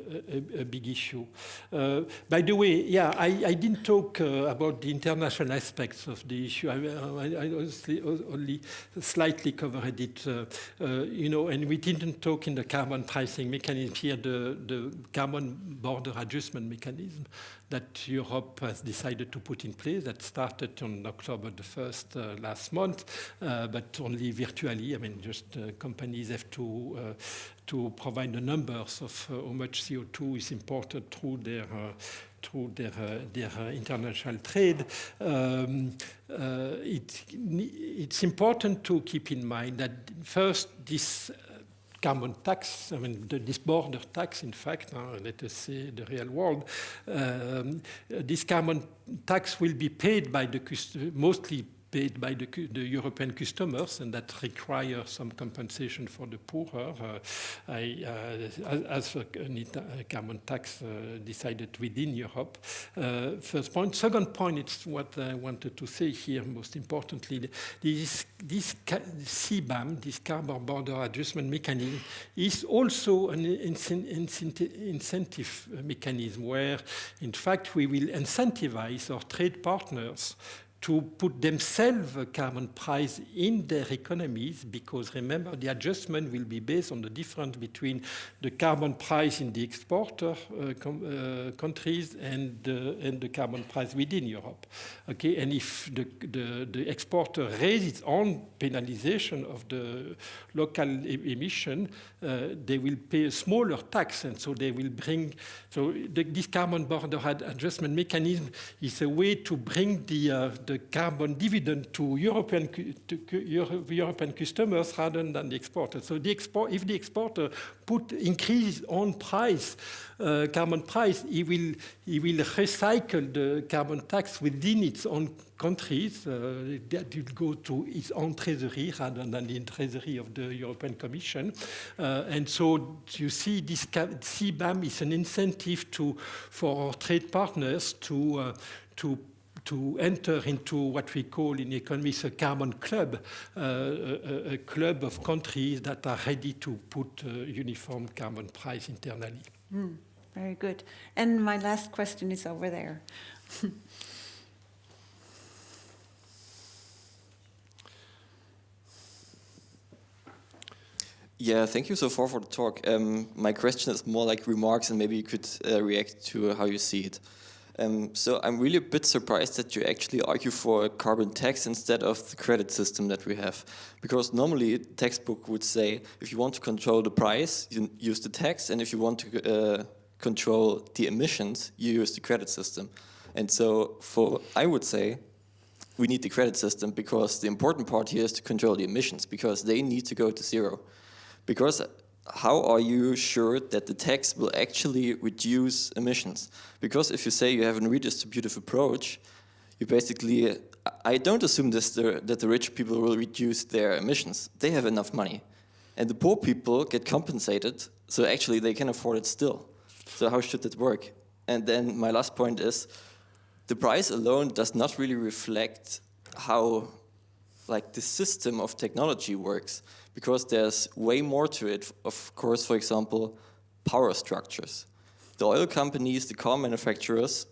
a big issue. By the way, yeah, I didn't talk about the international aspects of the issue. I only slightly covered it, and we didn't talk in the carbon pricing mechanism here, the carbon border adjustment mechanism that Europe has decided to put in place, that started on October the 1st last month, but only virtually. I mean, just companies have to provide the numbers of how much CO2 is imported through their international trade. It's important to keep in mind that first this carbon tax, I mean this border tax, in fact, let us say the real world, this carbon tax will be paid by mostly paid by the European customers, and that requires some compensation for the poorer, as a carbon tax decided within Europe. First point. Second point, it's what I wanted to say here most importantly. This CBAM, this carbon border adjustment mechanism, is also an incentive mechanism where, in fact, we will incentivize our trade partners to put themselves a carbon price in their economies, because remember, the adjustment will be based on the difference between the carbon price in the exporter countries and the carbon price within Europe. Okay, and if the exporter raises its own penalization of the local emission, they will pay a smaller tax, and so they will bring. So this carbon border adjustment mechanism is a way to bring the carbon dividend to European customers rather than the exporter. So if the exporter increase his own price, carbon price, he will recycle the carbon tax within its own countries. That will go to its own treasury rather than the treasury of the European Commission. And so you see, this CBAM is an incentive for our trade partners to enter into what we call in economics a carbon club, a club of countries that are ready to put a uniform carbon price internally. Very good. And my last question is over there. Yeah, thank you so far for the talk. My question is more like remarks, and maybe you could react to how you see it. So I'm really a bit surprised that you actually argue for a carbon tax instead of the credit system that we have. Because normally a textbook would say, if you want to control the price, you use the tax, and if you want to control the emissions, you use the credit system. And so I would say, we need the credit system because the important part here is to control the emissions, because they need to go to zero. Because how are you sure that the tax will actually reduce emissions? Because if you say you have a redistributive approach, you basically, I don't assume that the rich people will reduce their emissions. They have enough money. And the poor people get compensated, so actually they can afford it still. So how should that work? And then my last point is, the price alone does not really reflect how the system of technology works, because there's way more to it. Of course, for example, power structures. The oil companies, the car manufacturers,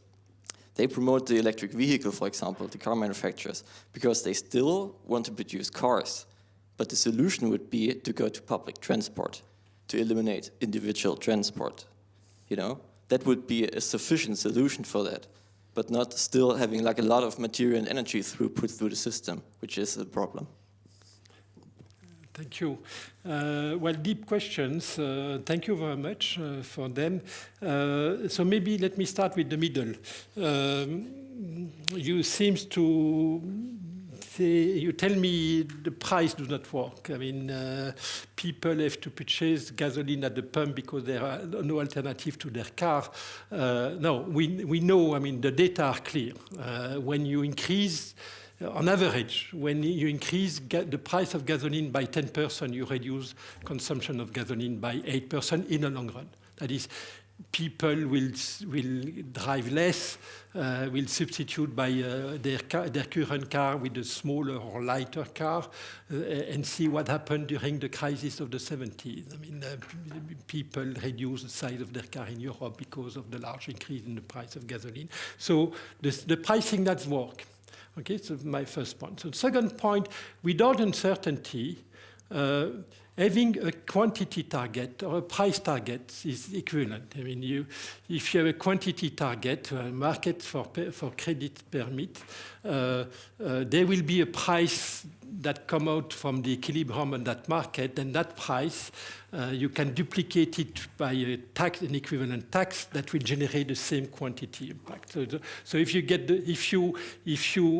they promote the electric vehicle, for example, the car manufacturers, because they still want to produce cars. But the solution would be to go to public transport, to eliminate individual transport. You know, that would be a sufficient solution for that, but not still having a lot of material and energy put through the system, which is a problem. Thank you. Well, deep questions. Thank you very much for them. So maybe let me start with the middle. You seem to say, you tell me the price does not work. I mean, people have to purchase gasoline at the pump because there are no alternative to their car. No, we know, I mean, the data are clear. When you increase on average, when you increase the price of gasoline by 10%, you reduce consumption of gasoline by 8% in the long run. That is, people will drive less, will substitute by their current car with a smaller or lighter car, and see what happened during the crisis of the 70s. I mean, people reduced the size of their car in Europe because of the large increase in the price of gasoline. So the pricing does work. Okay, so my first point. So the second point, without uncertainty, having a quantity target or a price target is equivalent. I mean, if you have a quantity target, a market for credit permit, there will be a price that come out from the equilibrium on that market, and that price, you can duplicate it by a tax, an equivalent tax that will generate the same quantity impact. So if you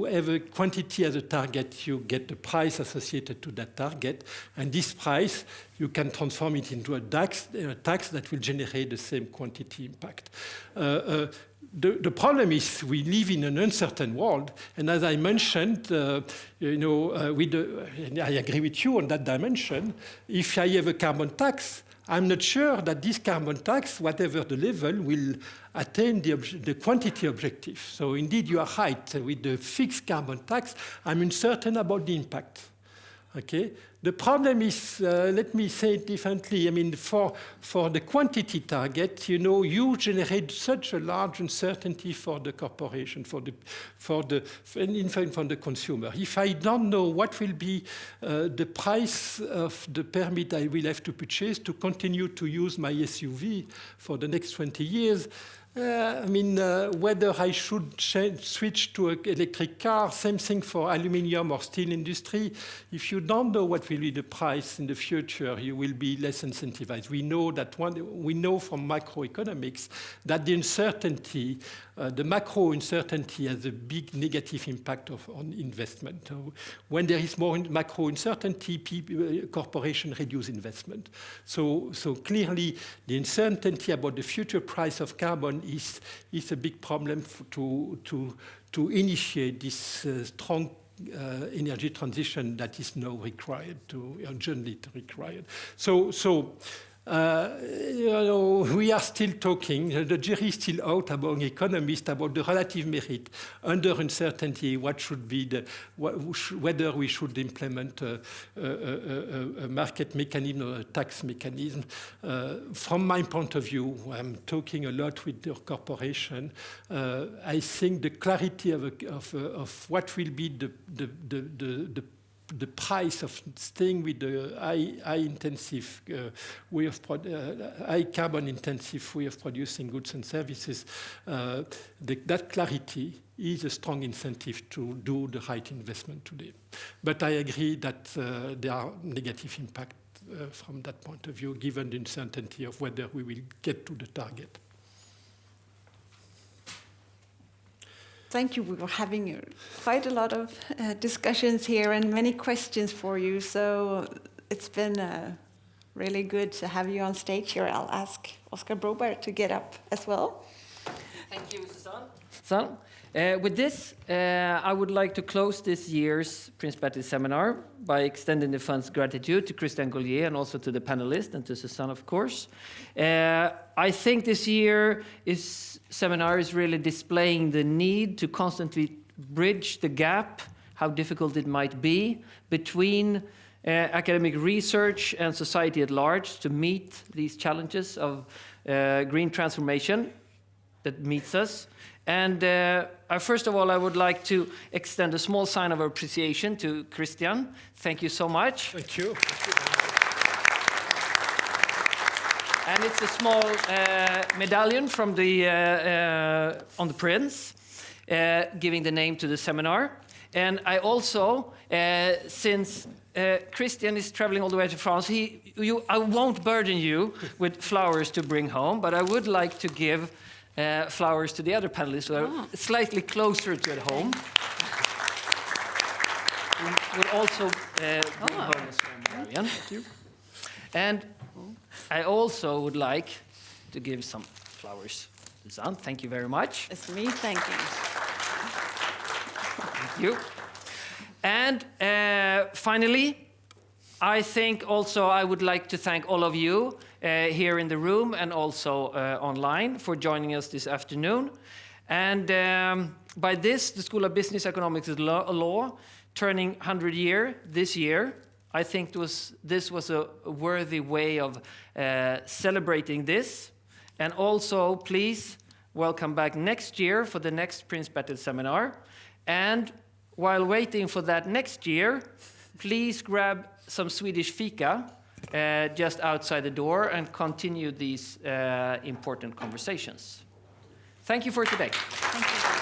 have a quantity as a target, you get the price associated to that target, and this price you can transform it into a tax that will generate the same quantity impact. The problem is we live in an uncertain world, and as I mentioned, I agree with you on that dimension. If I have a carbon tax, I'm not sure that this carbon tax, whatever the level, will attain the quantity objective. So indeed, you are right. With the fixed carbon tax, I'm uncertain about the impact. Okay. The problem is, let me say it differently. I mean, for the quantity target, you generate such a large uncertainty for the corporation, and in fact for the consumer. If I don't know what will be the price of the permit I will have to purchase to continue to use my SUV for the next 20 years, whether I should switch to an electric car, same thing for aluminium or steel industry. If you don't know what will be the price in the future, you will be less incentivized. We know from macroeconomics that the uncertainty, the macro uncertainty has a big negative impact on investment. So when there is more macro uncertainty, corporations reduce investment. So clearly, the uncertainty about the future price of carbon is a big problem to initiate this strong energy transition that is now required, urgently required. We are still talking, the jury is still out among economists about the relative merit under uncertainty, what should be whether we should implement a market mechanism or a tax mechanism. From my point of view, I'm talking a lot with the corporation. I think the clarity of what will be the price of staying with the high-intensive high carbon-intensive way of producing goods and services, that clarity is a strong incentive to do the right investment today. But I agree that there are negative impacts from that point of view, given the uncertainty of whether we will get to the target. Thank you. We were having quite a lot of discussions here and many questions for you. So it's been really good to have you on stage here. I'll ask Oscar Broberg to get up as well. Thank you, Susanne. With this, I would like to close this year's Prince Bertil Seminar by extending the fund's gratitude to Christian Gollier and also to the panelists and to Susanne, of course. I think this year's seminar is really displaying the need to constantly bridge the gap, how difficult it might be, between academic research and society at large to meet these challenges of green transformation that meets us. And first of all, I would like to extend a small sign of appreciation to Christian. Thank you so much. Thank you. And it's a small medallion from on the Prince, giving the name to the seminar. And I also, since Christian is traveling all the way to France, I won't burden you with flowers to bring home, but I would like to give flowers to the other panelists who are slightly closer to at home. Would also bring home a small medallion. Thank you. And I also would like to give some flowers to Susanne. Thank you very much. It's me, thank you. Thank you. And finally, I think also I would like to thank all of you here in the room and also online for joining us this afternoon. And by this, the School of Business Economics and Law turning 100 year this year. I think this was a worthy way of celebrating this. And also, please welcome back next year for the next Prince Bertil Seminar. And while waiting for that next year, please grab some Swedish fika just outside the door and continue these important conversations. Thank you for today. Thank you.